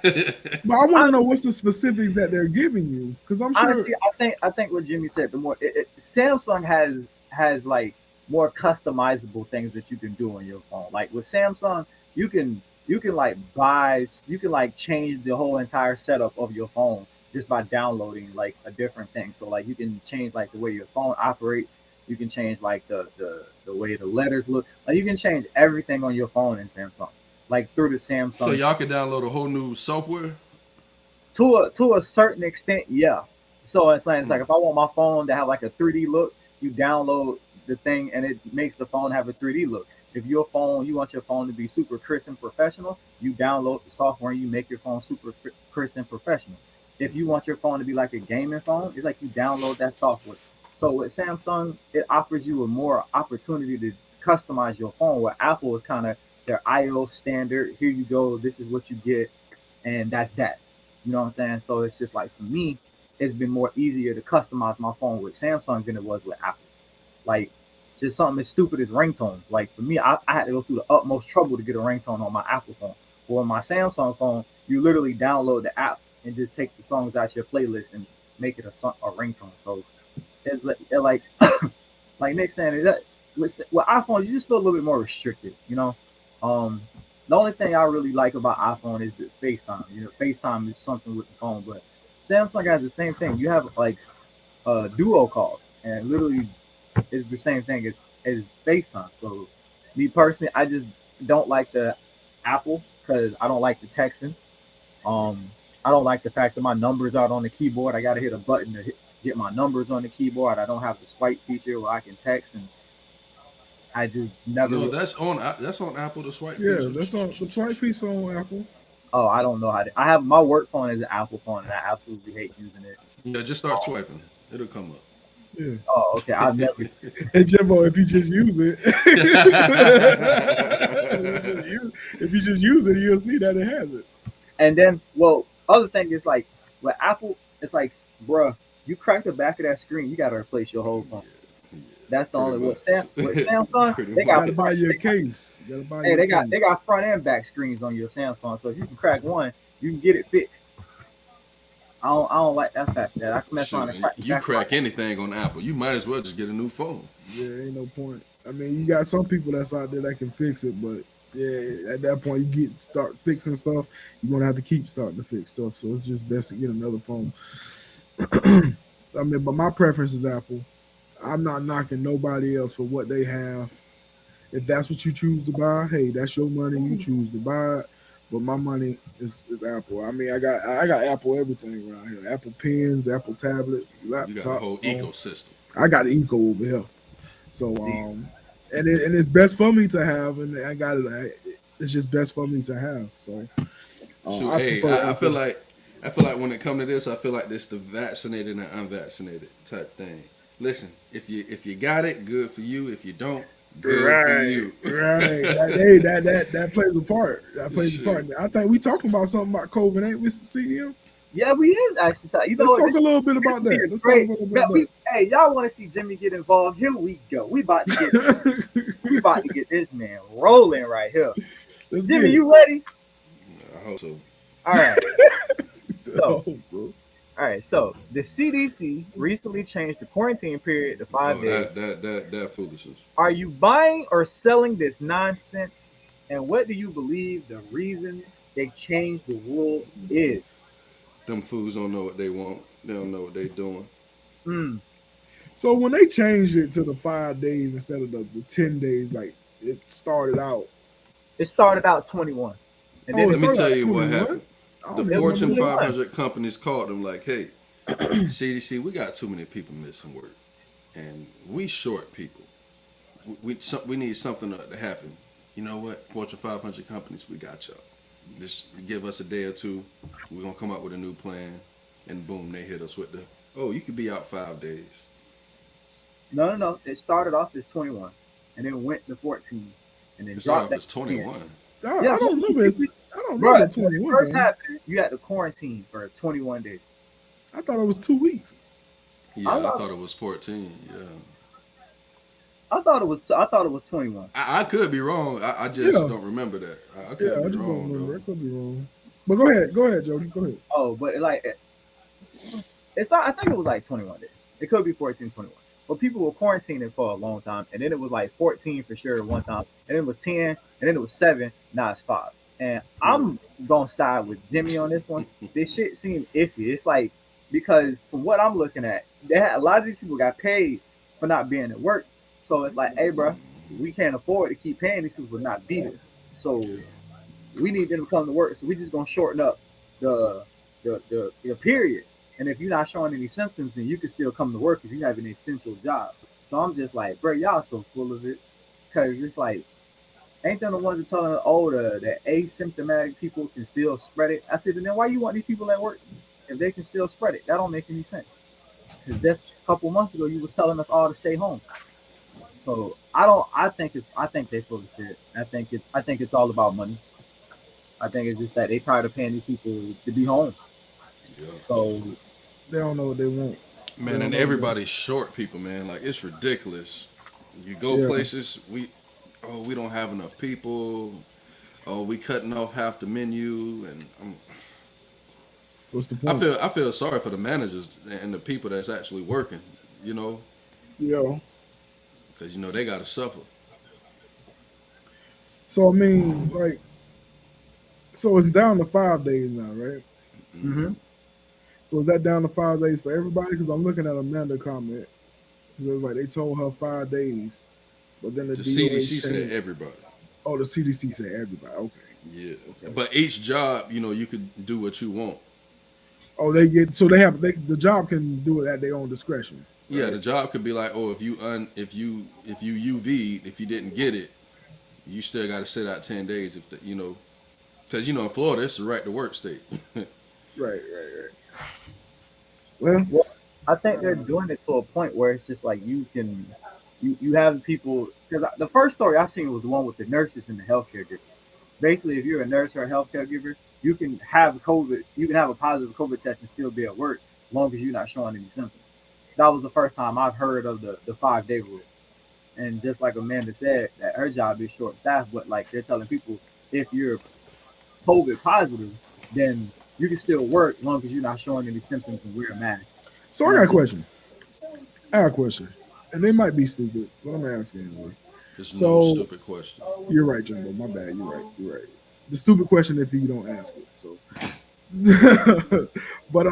But I want to know what's the specifics that they're giving you, because I'm sure. honestly, I think what Jimmy said. The more Samsung has like more customizable things that you can do on your phone. Like with Samsung, you can like change the whole entire setup of your phone just by downloading like a different thing. So like you can change like the way your phone operates. You can change like the way the letters look. Like you can change everything on your phone in Samsung, like through the so Samsung y'all can download a whole new software. to a certain extent, yeah. So it's like if I want my phone to have like a 3D look, you download the thing and it makes the phone have a 3D look. If you want your phone to be super crisp and professional, you download the software and you make your phone super crisp and professional. If you want your phone to be like a gaming phone, it's like you download that software. So with Samsung, it offers you a more opportunity to customize your phone. Where Apple is kind of their iOS standard. Here you go. This is what you get, and that's that. You know what I'm saying? So it's just like for me, it's been more easier to customize my phone with Samsung than it was with Apple. Like just something as stupid as ringtones. Like for me, I had to go through the utmost trouble to get a ringtone on my Apple phone. Or on my Samsung phone, you literally download the app and just take the songs out your playlist and make it a ringtone. So it's like like Nick saying that with iPhone, you just feel a little bit more restricted. Um, the only thing I really like about iPhone is this FaceTime. FaceTime is something with the phone, but Samsung has the same thing. You have like duo calls, and literally is the same thing as FaceTime. So me personally, I just don't like the Apple because I don't like the texting. Um, I don't like the fact that my numbers aren't on the keyboard. I got to hit a button to get my numbers on the keyboard. I don't have the swipe feature where I can text, and I just never. No, that's on Apple. The swipe Yeah, feature. that's on the swipe feature on Apple. Oh, I don't know how to. I have my work phone as an Apple phone, and I absolutely hate using it. Yeah, just start swiping. It'll come Yeah. Oh, okay. I've never. up. And Jimbo, if you just use it, if you just use it, you'll see that it has it. And then, well, other thing is like with Apple, it's like, bruh, you crack the back of that screen, you got to replace your whole phone. That's the Pretty only much. with Samsung. Pretty They You got gotta buy your case. You gotta buy hey, your they case. got front and back screens on your Samsung, so if you can crack one, you can get it fixed. I don't like that fact that I can mess around Shoot, and crack the you back. crack anything on Apple, you might as well just get a new phone. Yeah, ain't no point. I mean, you got some people that's out there that can fix it, but yeah, at that point you start fixing stuff, you're gonna have to keep starting to fix stuff. So it's just best to get another phone. I mean, but my preference is Apple. I'm not knocking nobody else for what they have. If that's what you choose to buy, hey, that's your money. You choose to buy it. But my money is Apple. I mean, I got Apple everything around here. Apple pens, Apple tablets, You got a laptop, whole phone. ecosystem. I got an Eco over here. So and it's best for me to have, and I got it. It's just best for me to have. So Shoot, I feel like when it come to this, I feel like this the vaccinated and unvaccinated type thing. Listen, if you got it, good for you. If you don't, good for you. Right. That plays a part. That plays a part. I think we talking about something about COVID, ain't we, CM? Yeah, we is actually talking. Let's talk a little bit about that. Let's talk a little bit about that. Hey, y'all want to see Jimmy get involved? Here we go. We about to get this man rolling right here. Jimmy, you ready? I hope so. All right. So. All right. So the CDC recently changed the quarantine period to 5 days. That foolishness. Are you buying or selling this nonsense? And what do you believe the reason they changed the rule is? Them fools don't know what they want. They don't know what they doing. So when they changed it to the 5 days instead of the 10 days, like it started out 21. And Let me tell you what happened. The Fortune 500 companies called them like, hey, CDC, we got too many people missing work. And we short people. We need something to happen. You know what? Fortune 500 companies, we got y'all. Just give us a day or two. We're going to come up with a new plan. And boom, they hit us with you could be out 5 days. No. It started off as 21 and then went to 14. And then It dropped started off as 21. I don't remember 21. First happened, you had to quarantine for 21 days. I thought it was 2 weeks. Yeah, I thought it was 14. Yeah. I thought it was 21. I could be wrong. I just don't remember that. I could be wrong. Don't remember. I could be wrong. But go ahead, Jody. Go ahead. Oh, but I think it was like 21 days. It could be 14, 21. But people were quarantining for a long time, and then it was like 14 for sure one time, and then it was 10, and then it was 7. Now it's 5. And I'm gonna side with Jimmy on this one. This shit seemed iffy. It's like because from what I'm looking at, a lot of these people got paid for not being at work. So it's like, hey, bro, we can't afford to keep paying these people to not be there. So we need them to come to work. So we just gonna shorten up the period. And if you're not showing any symptoms, then you can still come to work if you have an essential job. So I'm just like, bro, y'all so full of it. Because it's like, ain't them the ones that telling the asymptomatic people can still spread it? I said, then why you want these people at work if they can still spread it? That don't make any sense. Because that's a couple months ago you was telling us all to stay home. So I think they full of shit. I think it's all about money. I think it's just that they tired of paying these people to be home. Yeah. So they don't know what they want. Man, and everybody's short people, man. Like it's ridiculous. You go places, we don't have enough people. Oh, we cutting off half the menu, and what's the point? I feel sorry for the managers and the people that's actually working. You know. Yeah. Because they got to suffer. So I mean, so it's down to 5 days now, right? Mm-hmm. So is that down to 5 days for everybody? Because I'm looking at Amanda comment. It was like they told her 5 days, but then the CDC said everybody. Oh, the CDC said everybody. Okay. Yeah. Okay. But each job, you could do what you want. Oh, the job can do it at their own discretion. Right? Yeah, the job could be like, if you UV'd, if you didn't get it, you still got to sit out 10 days because in Florida it's the right to work state. Right. Well, I think they're doing it to a point where it's just like you have people, because the first story I seen was the one with the nurses and the healthcare giver. Basically, if you're a nurse or a healthcare giver, you can have a positive COVID test and still be at work as long as you're not showing any symptoms. That was the first time I've heard of the 5-day rule. And just like Amanda said, that her job is short staffed, but like they're telling people if you're COVID positive, then you can still work as long as you're not showing any symptoms and wear a mask. So I got a question. And they might be stupid, but I'm asking anyway. There's So- no stupid question. You're right, Jumbo. My bad. You're right. The stupid question if you don't ask it. So, but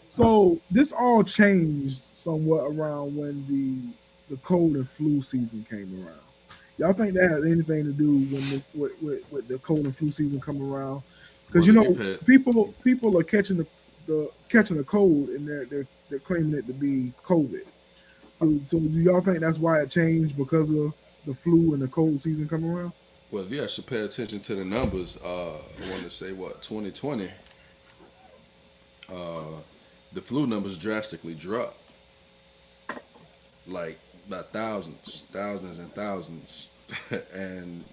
so this all changed somewhat around when the cold and flu season came around. Y'all think that has anything to do when this with the cold and flu season come around? Because Well, you it know depends. people are catching the cold and they're claiming it to be COVID. So do y'all think that's why it changed because of the flu and the cold season come around? Well, if you actually pay attention to the numbers, I want to say 2020, the flu numbers drastically dropped, like by thousands and thousands, and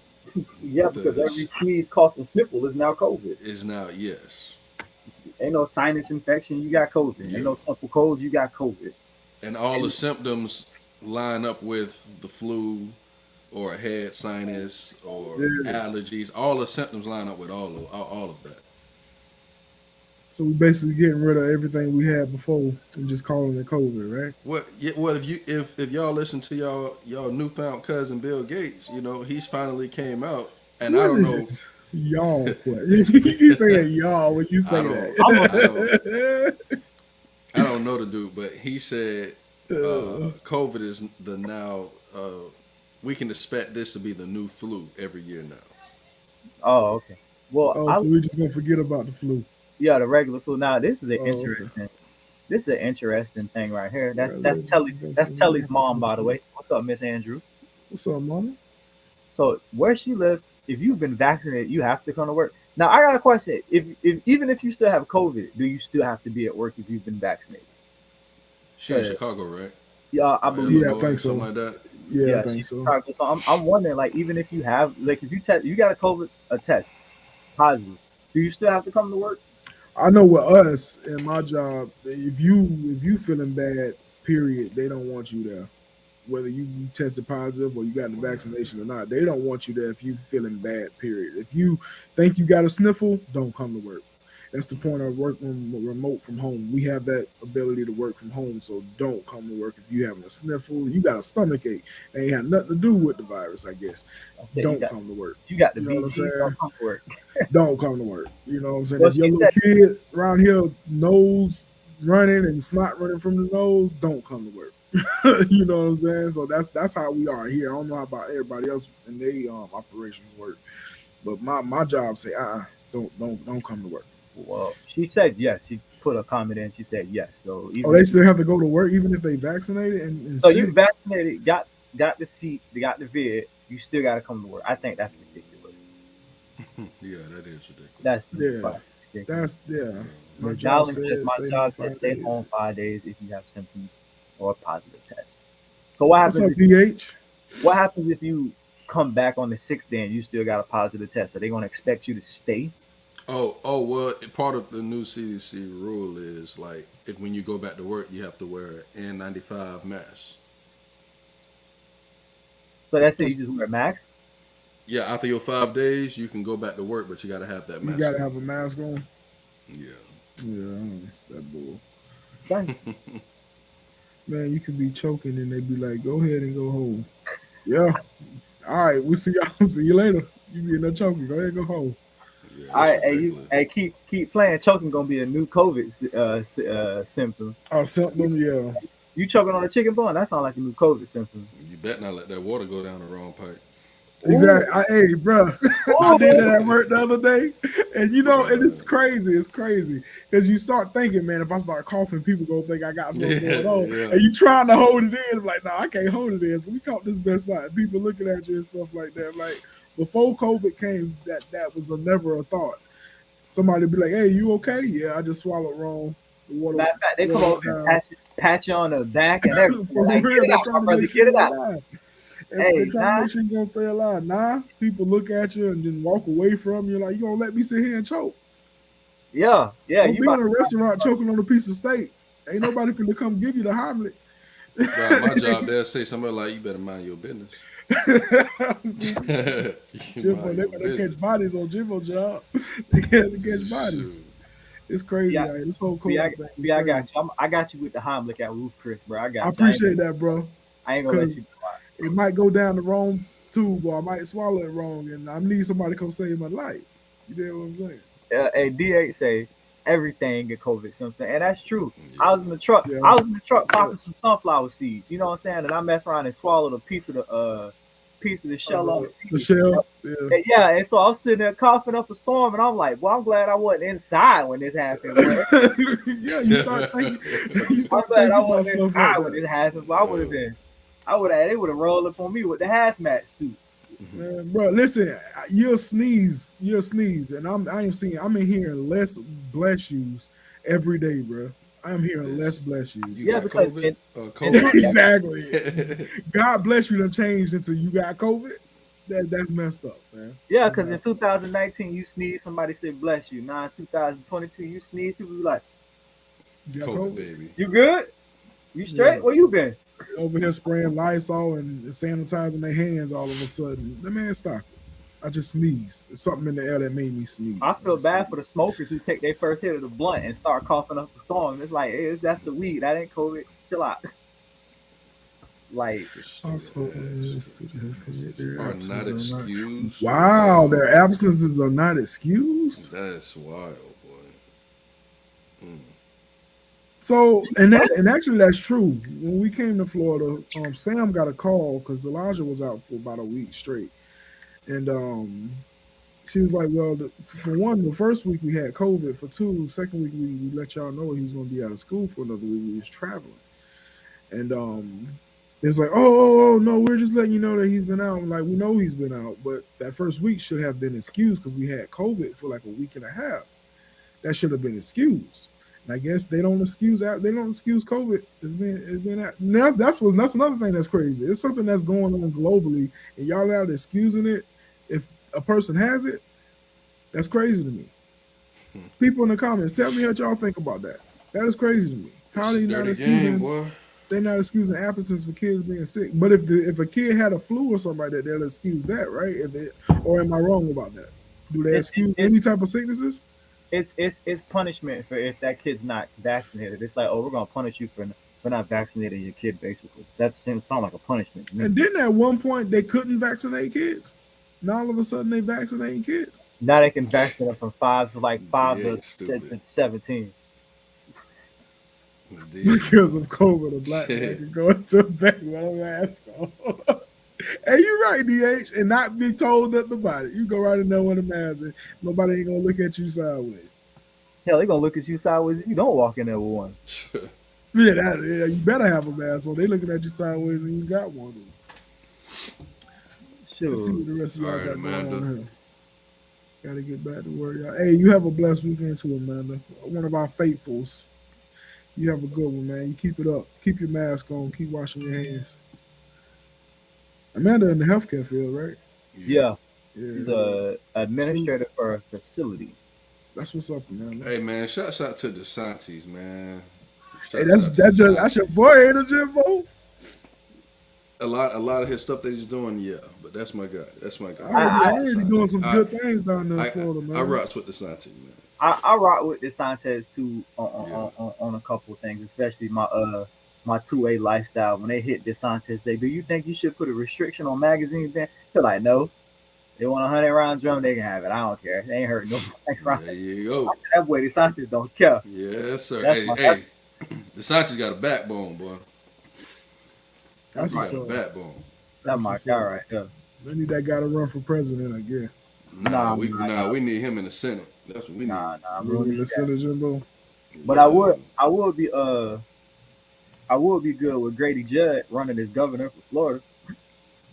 Yeah, because every sneeze, cough, and sniffle is now COVID. is now yes, Ain't no sinus infection, you got COVID. Yeah. Ain't no simple cold, you got COVID. and all the symptoms line up with the flu or a head sinus or Yeah. allergies. All the symptoms line up with all of that. So we basically getting rid of everything we had before and just calling it COVID, right? Well, yeah, well, if y'all listen to y'all newfound cousin Bill Gates, you know he's finally came out, and I don't know. Y'all quit. You keep saying y'all when you say I don't- that. I don't know the dude, but he said COVID is the now. We can expect this to be the new flu every year now. Oh, okay. Well, Oh, so we're just gonna forget about the flu. yeah, the regular flu. Now, this is an Oh, okay. interesting. This is an interesting thing right here. That's Right, Telly. that's- That's Telly's mom, by the way. What's up, Miss Andrew? What's up, mama? So where she lives, if you've been vaccinated, you have to come to work. Now, I got a question. If even if you still have COVID, do you still have to be at work if you've been vaccinated? She in Yeah. Chicago, right? Yeah, I Or believe. Yeah, I Illinois, think so. something like that. Yeah, I think she's so. Chicago. So I'm wondering, like, even if you have, like, if you test, you got a COVID a test positive, do you still have to come to work? I know with us in my job, if you feeling bad, period, they don't want you there. Whether you tested positive or you got the vaccination or not, they don't want you there if you feeling bad, period. If you think you got a sniffle, don't come to work. That's the point of working remote from home. We have that ability to work from home, so don't come to work if you having a sniffle. You got a stomach ache. It ain't had nothing to do with the virus, I guess. Okay, Don't come to work. You got the You know what I'm BG. saying? Don't come to work. Don't come to work. You know what I'm saying? Well, If your she little kid around here nose running and snot running from the nose, don't come to work. You know what I'm saying? So that's how we are here. I don't know how about everybody else and they operations work, but my job say don't come to work. Well, she said yes. She put a comment in. She said yes. So even Oh, they still have to go to work even if they vaccinated and so sick? you vaccinated, got the seat, got the vid, you still got to come to work. I think that's ridiculous. Yeah, that is ridiculous. That's Yeah, fucking ridiculous. that's yeah. My Ms. job Dowling says says, my stay job home says 5 stay days. home 5 days if you have symptoms or a positive test. So what What's happens? up, PH? What happens if you come back on the 6th day and you still got a positive test? Are they going to expect you to stay? Oh, well, part of the new CDC rule is like if when you go back to work, you have to wear an N95 mask. So that's it. You just wear a mask. Yeah, after your 5 days, you can go back to work, but you got to have that You mask. gotta on. have a mask on. Yeah. Yeah, that bull. Thanks. Man, you could be choking and they be like, "Go ahead and go home." Yeah. All right, we'll see y'all. See you later. You be in there choking. Go ahead and go home. Yeah, All right, that's hey, ridiculous. keep playing. Choking gonna be a new COVID symptom. Oh, something, yeah. You choking on a chicken bone? That sounds like a new COVID symptom. You better not let that water go down the wrong pipe. Exactly. Hey, bro, I did that at work the other day, and you know, and it's crazy. It's crazy because you start thinking, man, if I start coughing, people gonna think I got something going on, Yeah. and you trying to hold it in. I'm like, no, I can't hold it in. So we caught this best side. People looking at you and stuff like that. Like before COVID came, that was never a thought. Somebody be like, "Hey, you okay?" Yeah, I just swallowed wrong. The water. Matter of fact, they come water over and down. pat you on the back and everything. For Like, real, get it they're out, my trying to brother, make get sure it you're out. alive. Hey, They're trying nah. to make sure you're gonna stay alive. Nah, people look at you and then walk away from you. Like, you gonna let me sit here and choke? Yeah, Don't you be about in a restaurant choking on a piece of steak. Ain't nobody finna come give you the Heimlich. Bro, my job, they'll say somebody like, you better mind your business. Jimbo, they catch bodies on Jimbo job. They catch bodies. Shoot. It's crazy. Yeah. Like, this whole B, I, COVID thing. B, I got you. I got you with the Heimlich at Roof Chris, bro. I got you. I appreciate that, bro. I ain't gonna let you go out. It might go down the wrong tube, or I might swallow it wrong, and I need somebody to come save my life. You know what I'm saying? Hey, D8 say everything get COVID something, and that's true. I was in the truck. Yeah. I was in the truck popping some sunflower seeds. You know what I'm saying? And I messed around and swallowed a piece of the shell on the seed. The shell. Yeah. And so I was sitting there coughing up a storm, and I'm like, "Well, I'm glad I wasn't inside when this happened." Yeah, you start thinking. I'm glad I wasn't inside when it happened. But I would have been. They would have rolled up on me with the hazmat suits. Man, bro, listen, you'll sneeze, and I'm in hearing less bless yous every day, bro. I'm hearing less bless yous. You got because COVID? Exactly. God bless you done changed into you got COVID. That's messed up, man. Yeah, because in 2019 you sneeze, somebody said bless you. Now in 2022 you sneeze, people be like, You got COVID, baby. "You good? You straight? Yeah. Where you been?" Over here spraying Lysol and sanitizing their hands all of a sudden. The man, stop it. I just sneezed. It's something in the air that made me sneeze. I feel bad for the smokers who take their first hit of the blunt and start coughing up a storm. It's like, hey, that's the weed. That ain't COVID. Chill out. Like, Are not excused. Wow, their absences are not excused. That's wild, boy. So, and actually that's true. When we came to Florida, Sam got a call because Elijah was out for about a week straight, and she was like, "Well, for one, the first week we had COVID. For two, second week we let y'all know he was going to be out of school for another week. We was traveling, and it's like, oh no, we're just letting you know that he's been out. I'm like, we know he's been out, but that first week should have been excused because we had COVID for like a week and a half. That should have been excused." And I guess they don't excuse COVID. It's been out. That's another thing that's crazy. It's something that's going on globally, and y'all out excusing it. If a person has it, that's crazy to me. People in the comments, tell me what y'all think about that. That is crazy to me. How are they not excusing? They're not excusing absences for kids being sick. But if a kid had a flu or something like that, they'll excuse that, right? Or am I wrong about that? Do they excuse any type of sicknesses? It's punishment for if that kid's not vaccinated. It's like, oh, we're gonna punish you for not vaccinating your kid. Basically, that sounds like a punishment to me. And didn't at one point they couldn't vaccinate kids? Now all of a sudden they vaccinating kids. Now they can vaccinate from 5 to 17. Because of COVID, a black man can go into a bank with a mask on. Hey, you're right, DH, and not be told nothing about it. You go right in there with a mask, and nobody ain't gonna look at you sideways. Hell, they gonna look at you sideways if you don't walk in there with one. Yeah, you better have a mask on. They looking at you sideways, and you got one. Sure. Let's see what the rest of y'all got going on here. Gotta get back to work, y'all. Hey, you have a blessed weekend too, Amanda. One of our faithfuls. You have a good one, man. You keep it up. Keep your mask on. Keep washing your hands. Amanda in the healthcare field, right? Yeah. She's an administrator for a facility. That's what's up, man. Hey, man, shouts out to DeSantis, man. Hey, that's your boy, ain't it, Jimbo? A lot of his stuff that he's doing, yeah, but that's my guy. That's my guy. I heard he's doing some good things down there in Florida, man. I rocks with DeSantis, man. I rock with DeSantis too on a couple of things, especially my 2A lifestyle. When they hit DeSantis, do you think you should put a restriction on magazines? Then they're like, no. They want a 100-round drum, they can have it. I don't care. They ain't hurting nobody. There you go. That boy DeSantis don't care. Yes, sir. Hey, DeSantis got a backbone, boy. That's got a backbone. That's my guy right there. They need that guy to run for president, I guess. We need him in the Senate. That's what we need. We need the Senate, Jimbo. But I would be good with Grady Judd running as governor for Florida.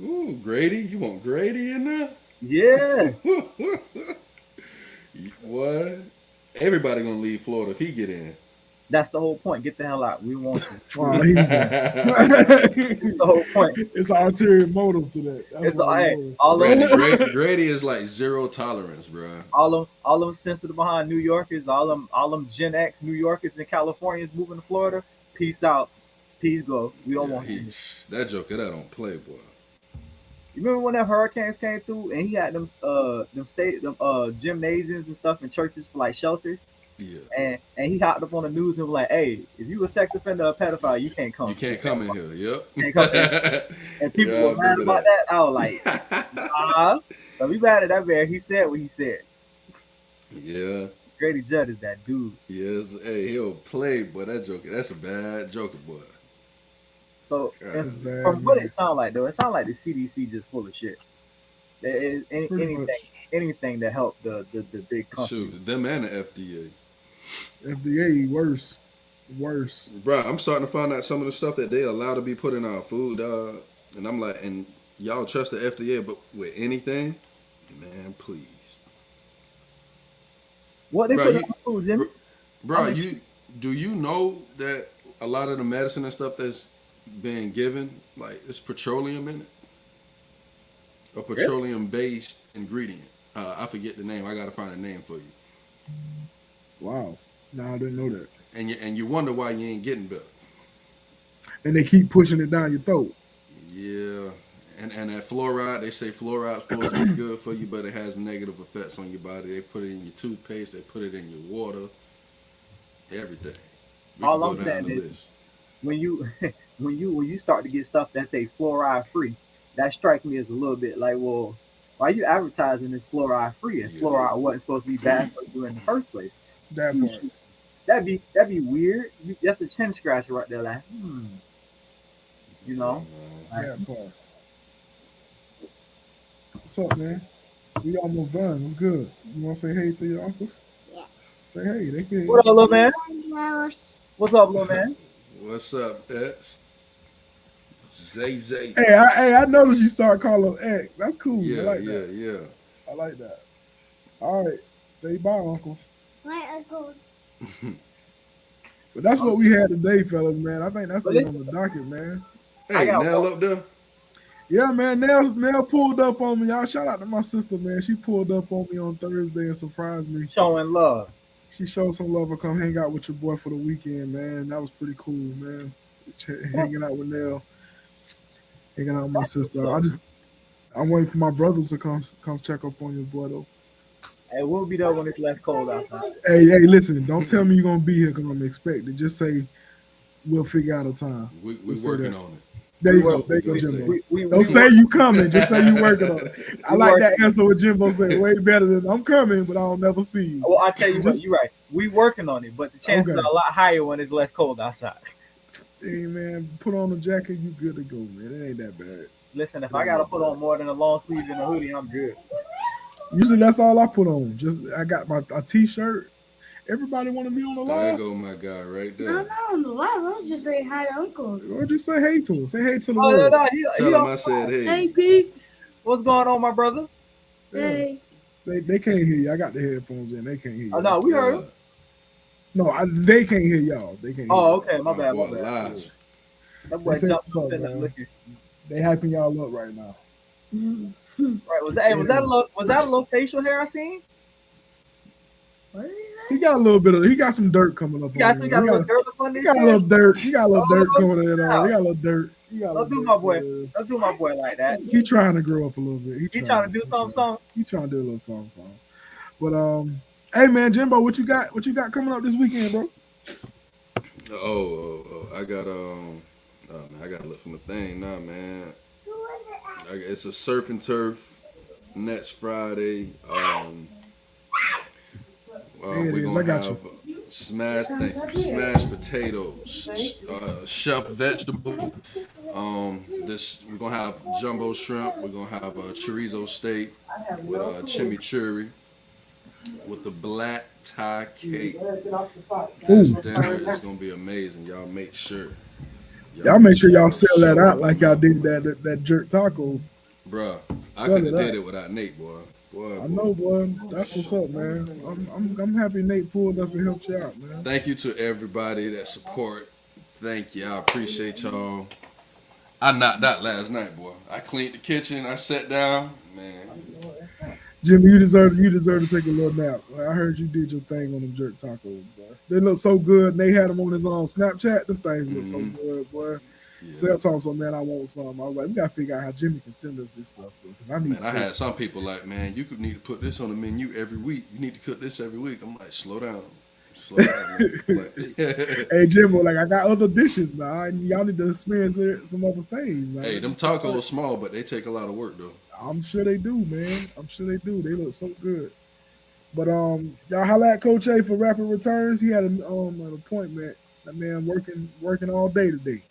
Ooh, Grady? You want Grady in there? Yeah. What? Everybody gonna leave Florida if he get in. That's the whole point. Get the hell out. We want you. That's the whole point. It's an ulterior motive to that. Grady is like zero tolerance, bro. All them sensitive behind New Yorkers, all them Gen X New Yorkers and Californians moving to Florida. Peace out. Peace glow. We don't Yeah, want him. that joker that don't play, boy. You remember when that hurricanes came through and he had them gymnasiums and stuff in churches for like shelters, Yeah. and he hopped up on the news and was like, "Hey, if you a sex offender or a pedophile, you can't come. You can't come in here. Yep. Can't come in." And people Yeah, I were mad remember about that. I was like, nah. So we mad at that man. He said what he said. Yeah. Grady Judd is that dude. Yes. Hey, he'll play, boy. That joker. That's a bad joker, boy. So God. from what it sounds like, though, it sounds like the CDC just full of shit. There is anything to help the big company. Shoot, them and the FDA. FDA worse. Bro, I'm starting to find out some of the stuff that they allow to be put in our food, and I'm like, and y'all trust the FDA, but with anything, man, please. What they put in our food, Jimmy? Bro, do you know that a lot of the medicine and stuff that's being given, like, it's petroleum in it? A petroleum-based ingredient. I forget the name. I gotta find a name for you. Wow. No, I didn't know that. And you wonder why you ain't getting better. And they keep pushing it down your throat. Yeah. And that fluoride, they say fluoride's supposed to be good for you, but it has negative effects on your body. They put it in your toothpaste, they put it in your water, everything. All I'm saying is, when you start to get stuff that say fluoride free, that strikes me as a little bit like, well, why are you advertising this fluoride free? If fluoride wasn't supposed to be bad for you in the first place. That part. That'd be weird. That's a chin scratcher right there. Like, you know. That part. What's up, man? We almost done. What's good? You want to say hey to your uncles? Yeah. Say hey. They can. What up, little man? What's up, little man? What's up, X? Zay. Hey, I noticed you started calling him X. That's cool. Yeah, I like that. Yeah. I like that. All right. Say bye, uncles. Bye, uncle. But that's what we had today, fellas, man. I think that's it on the docket, man. Hey, Nell up there? Yeah, man. Nell pulled up on me. Y'all shout out to my sister, man. She pulled up on me on Thursday and surprised me. Showing love. She showed some love and come hang out with your boy for the weekend, man. That was pretty cool, man. Hanging out with Nell. Hanging out with my sister. I'm waiting for my brothers to come check up on your boy though. Hey, we'll be there when it's less cold outside. Hey, listen, don't tell me you're gonna be here because I'm expected. Just say we'll figure out a time. We're working on it. There you go, Jimbo. Don't say you coming, just say you working on it. I like that answer with Jimbo saying way better than I'm coming, but I'll never see you. Well, I tell you what, you're right. We working on it, but the chances are a lot higher when it's less cold outside. Hey man, put on a jacket, you good to go, man. It ain't that bad. Listen, if I gotta put on more than a long sleeve and a hoodie, I'm good. Usually that's all I put on. I got a t-shirt. Everybody want to be on the live. There go my guy right there. I'm not on the live. I was just saying hi to Uncle. Or just say hey to him. Say hey to the world. Tell him I said hey. Hey, peeps. What's going on, my brother? Hey. They can't hear you. I got the headphones in. They can't hear you. Oh, no, we heard. No, they can't hear y'all. They can't hear you. Okay. My bad. That boy jumped up in there looking. They hyping y'all up right now. Right. Was that a little facial hair I seen? He got a little bit of. He got some dirt coming up. He got a little dirt up on this. He got a little dirt. He got a little dirt coming in. He got a little dirt. Don't do my boy. Don't do my boy like that. He trying to grow up a little bit. He trying to do something. He trying to do a little something. But hey man, Jimbo, what you got? What you got coming up this weekend, bro? I got I gotta look for my thing now, man. It's a surf and turf next Friday. We're gonna have smashed potatoes, chef vegetable. We're gonna have jumbo shrimp. We're gonna have a chorizo steak with chimichurri with the black tie cake. This dinner is gonna be amazing. Y'all make sure. Y'all make sure y'all sell that out like y'all did that jerk taco. Bruh, I could have did it without Nate, boy. I know, boy. That's what's up, man. I'm happy Nate pulled up and helped you out, man. Thank you to everybody that support. Thank you. I appreciate y'all. I knocked out last night, boy. I cleaned the kitchen. I sat down, man. Jimmy, you deserve to take a little nap. I heard you did your thing on them jerk tacos, boy. They look so good. They had them on his Snapchat. Them things look so good, boy. Yeah. Sal told so man, I want some. I was like, we gotta figure out how Jimmy can send us this stuff, bro. Because I need. Man, I had some people like, man, you could need to put this on the menu every week. You need to cook this every week. I'm like, slow down. Slow down, man. Like, Hey Jimbo, like I got other dishes now. Y'all need to experience some other things, man. hey, them tacos are small, but they take a lot of work though. I'm sure they do, man. I'm sure they do. They look so good. But y'all holla at Coach A for rapid returns. He had an appointment. That man working all day today.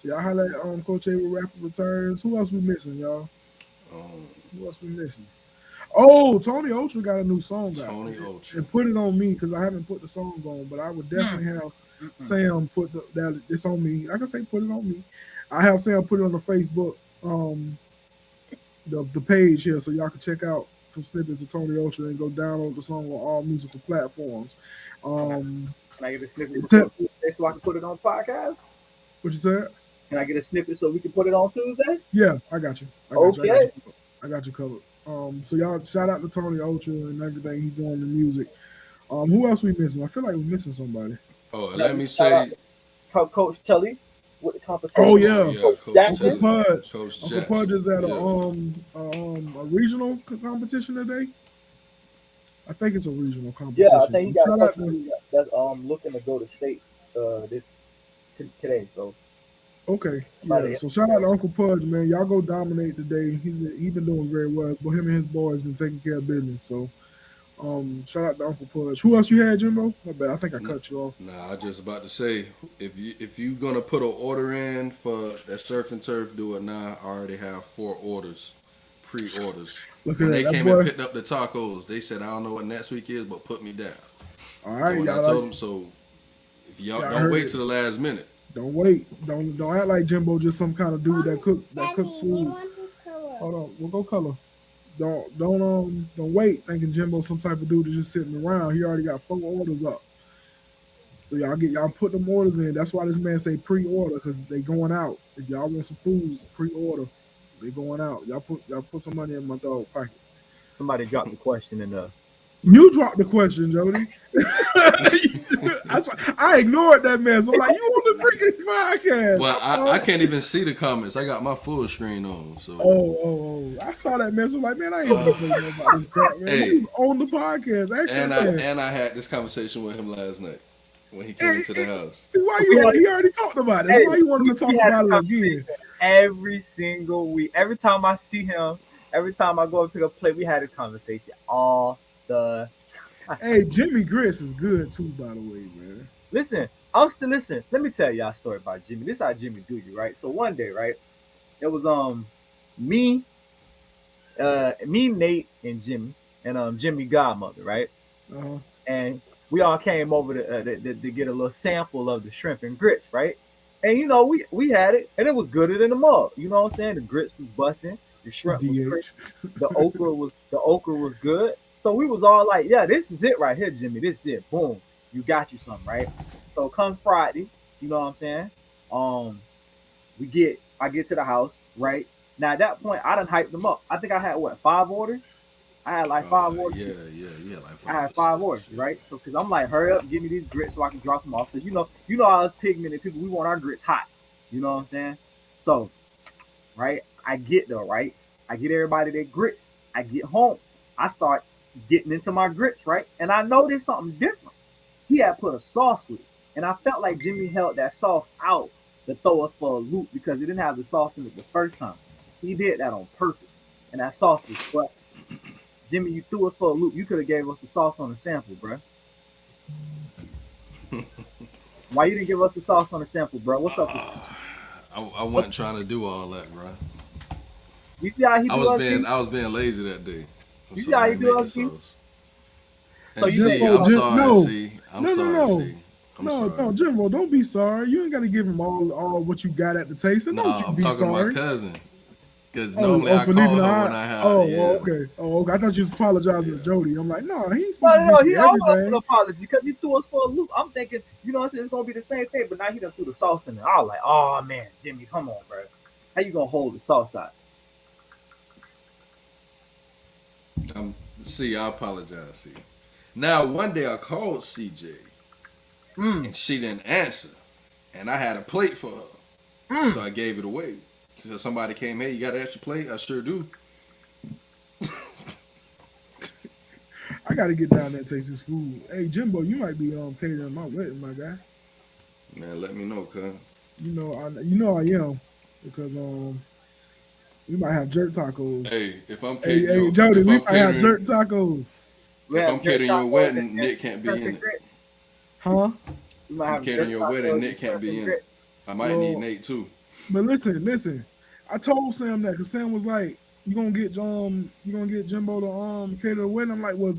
So y'all holla at Coach A with rapid returns. Who else we missing, y'all? Who else we missing? Oh, Tony Otra got a new song out. Tony Otra. And put it on me because I haven't put the song on, but I would definitely have Sam put this on me. Like I say, put it on me. I have Sam put it on the Facebook the page here so y'all can check out some snippets of Tony Otra and go download the song on all musical platforms. Can I get a snippet so I can put it on podcast? What you said? Can I get a snippet so we can put it on Tuesday? Yeah, I got you. I got you covered. So y'all shout out to Tony Otra and everything he's doing in the music. Who else we missing? I feel like we're missing somebody. Oh, and let me say, Coach Tully with the competition. Oh yeah, Coach Jackson. Uncle Pudge. Coach Uncle Jackson. Pudge is at a regional competition today. I think it's a regional competition. Yeah, I think he got shout a out couple to, that's looking to go to state today. So okay, yeah. So shout out to Uncle Pudge, man. Y'all go dominate today. He been doing very well. But him and his boys been taking care of business. So shout out to Uncle Pudge. Who else you had, Jimbo? My bad. I think I cut you off. Nah, I just about to say, if you gonna put an order in for that surf and turf, do it now. I already have 4 orders, pre-orders. Look When at they that came boy. and picked up the tacos, they said, I don't know what next week is, but put me down. All right, So y'all. I told them, so if y'all Y'all don't heard wait it. till the last minute. Don't wait. Don't act like Jimbo just some kind of dude that cook food. Hold on, we'll go color. Don't wait thinking Jimbo some type of dude that's just sitting around. He already got 4 orders up. So y'all put them orders in. That's why this man say pre-order, because they going out. If y'all want some food, pre-order. They going out. Y'all put some money in my dog pocket. somebody dropped the question in the. You dropped the question, Jody. I ignored that man. So I'm like, you on the freaking podcast? Well, I can't even see the comments. I got my full screen on. So Oh! I saw that man. So I'm like, man, I ain't gonna say nothing about this crap, man. Hey. He was on the podcast. and I had this conversation with him last night when he came into the house. See why he already talked about it. Hey, So why you wanted to talk we had about this it again? Every single week, every time I see him, every time I go and pick up play, we had this conversation all the time. Hey, Jimmy Grits is good too, by the way, man. Listen. Let me tell y'all a story about Jimmy. This is how Jimmy do you, right? So one day, right, it was me, Nate, and Jimmy, and Jimmy godmother, right? Uh-huh. And we all came over to get a little sample of the shrimp and grits, right? And you know, we had it, and it was gooder than the mug. You know what I'm saying? The grits was busting, the shrimp was crisp, the okra was good. So we was all like, yeah, this is it right here, Jimmy. This is it. Boom. You got you something, right? So come Friday, you know what I'm saying? I get to the house, right? Now at that point, I done hyped them up. I think I had 5 orders? I had like 5 orders. Yeah, like 5. I had 5 orders, right? So because I'm like, hurry up, give me these grits so I can drop them off. Because you know us pigmented people, we want our grits hot. You know what I'm saying? So, right, I get there, right? I get everybody their grits. I get home. I start getting into my grits, right? And I noticed something different. He had put a sauce with it. And I felt like Jimmy held that sauce out to throw us for a loop because he didn't have the sauce in it the first time. He did that on purpose. And that sauce was fresh. Jimmy, you threw us for a loop. You could have gave us the sauce on the sample, bro. Why you didn't give us the sauce on the sample, bro? What's up? I wasn't trying to do all that, bro. You see how he do us? I was being lazy that day. You see how he do us? So No, Jimbo, don't be sorry. You ain't got to give him all what you got at the taste. And don't you I'm be talking sorry. to my cousin. Because normally I call her when I have. Okay. I thought you was apologizing to Jody. I'm like, no, he's supposed to give he you almost everything. an apology because he threw us for a loop. I'm thinking, you know what I'm saying, it's gonna be the same thing, but now he done threw the sauce in there. I was like, oh man, Jimmy, come on, bro. How you gonna hold the sauce out? See, I apologize. See, now one day I called CJ and she didn't answer, and I had a plate for her, so I gave it away because somebody came. Hey, you got an extra plate? I sure do. I got to get down there and taste this food. Hey, Jimbo, you might be catering my wedding, my guy. Man, let me know, cuz. You know I am because we might have jerk tacos. Hey, if I'm Hey, catering, Jody, if we I'm might have jerk catering, tacos. if I'm catering your wedding, Nick can't be in it. Huh? If I'm catering your wedding, Nick can't be in it. I might need Nate too. But listen. I told Sam that because Sam was like, "You gonna get Jimbo to cater the wedding?" I'm like, "Well,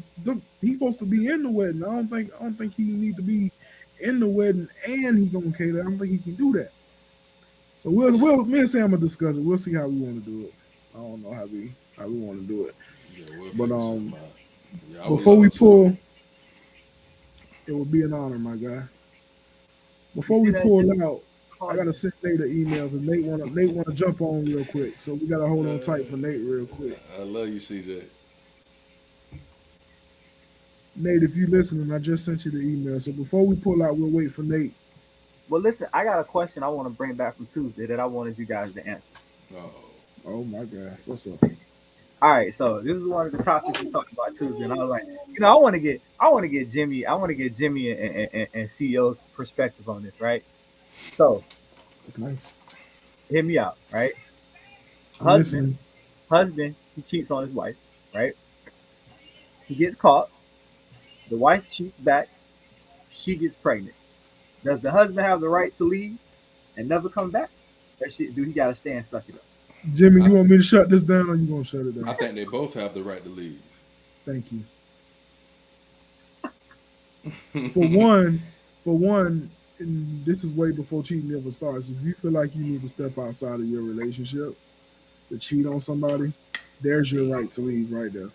he's supposed to be in the wedding. I don't think he need to be in the wedding and he gonna cater. I don't think he can do that." So we'll me and Sam will discuss it. We'll see how we want to do it. I don't know how we want to do it. Yeah, we'll But figure something out. Yeah, I would before we love to. pull, it would be an honor, my guy. Before we pull out, I gotta send Nate an email because Nate wanna jump on real quick. So we gotta hold on tight for Nate real quick. I love you, CJ. Nate, if you listening, I just sent you the email. So before we pull out, we'll wait for Nate. Well, listen, I got a question I want to bring back from Tuesday that I wanted you guys to answer. Oh my God, what's up? All right, so this is one of the topics we talked about Tuesday, and I was like, I want to get Jimmy and CEO's perspective on this, right? So, that's nice. Hear me out, right? Husband, he cheats on his wife, right? He gets caught. The wife cheats back. She gets pregnant. Does the husband have the right to leave and never come back? Or do he got to stay and suck it up? Jimmy, you want me to shut this down or you gonna shut it down? I think they both have the right to leave. Thank you. For one, and this is way before cheating ever starts. If you feel like you need to step outside of your relationship to cheat on somebody, there's your right to leave right there.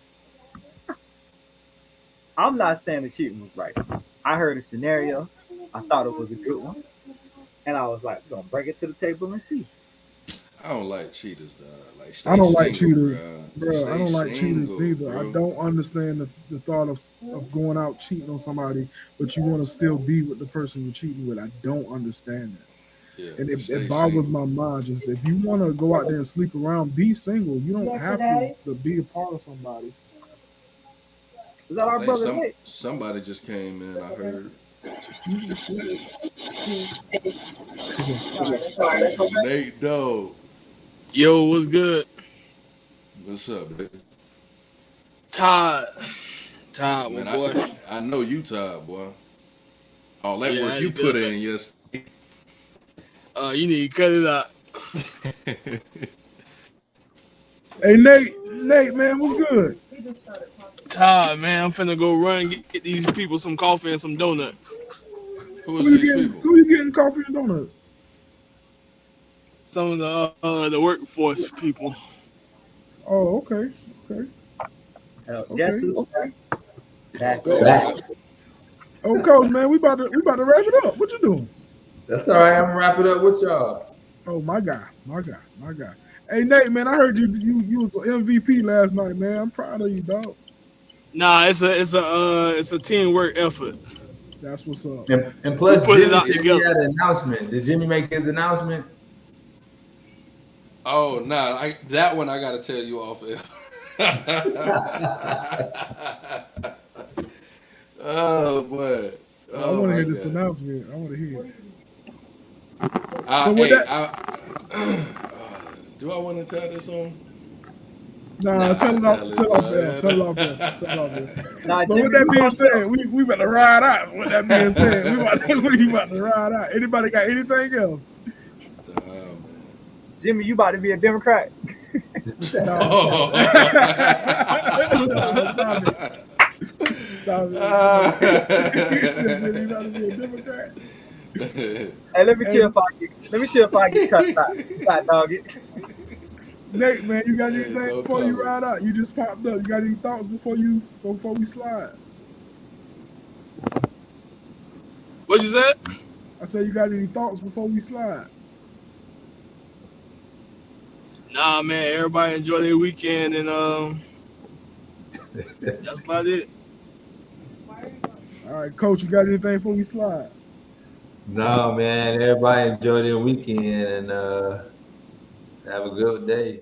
I'm not saying the cheating was right. I heard a scenario. I thought it was a good one. And I was like, we're going to bring it to the table and see. I don't like cheaters, dog. Like, I don't like cheaters, bro. I don't like cheaters either. Bro. I don't understand the thought of going out cheating on somebody, but you want to still be with the person you're cheating with. I don't understand that. Yeah, and it boggles my mind. Just if you want to go out there and sleep around, be single. You don't have to be a part of somebody. Is that our brother Nate? Somebody just came in, I heard. Nate Dog. Yo, what's good? What's up, baby? Todd, man, my boy. I know you tired, boy. All that work you put in yesterday. You need to cut it out. Hey, Nate, man, what's good? Todd, man, I'm finna go run and get these people some coffee and some donuts. Who you getting coffee and donuts? Some of the workforce people. Oh, okay. Guess who? Oh, Coach, man, we about to wrap it up. What you doing? That's all right. I'm gonna wrap it up with y'all. Oh, my guy. Hey, Nate, man, I heard you was MVP last night, man. I'm proud of you, dog. Nah, it's a teamwork effort. That's what's up. And plus, Jimmy had an announcement. Did Jimmy make his announcement? Oh, nah, that one I gotta tell you off air. Oh boy. I want to hear this announcement. I want to hear it. Do I want to tell this on? Nah, tell it off there. So with that being said, we about to ride out. With that being said, we about to ride out. Anybody got anything else? Jimmy, you about to be a Democrat? Stop it. Jimmy about to be a Democrat. Hey, let me chill if I get cut out. Dog it. Nate, man, you got anything before you ride out? You just popped up. You got any thoughts before we slide? What you said? I said, you got any thoughts before we slide? Nah, man. Everybody enjoy their weekend and That's about it. All right, Coach, you got anything before we slide? No, man. Everybody enjoy their weekend and have a good day.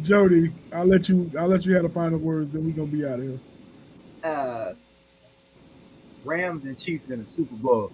Jody, I'll let you have the final words, then we're gonna be out of here. Rams and Chiefs in the Super Bowl.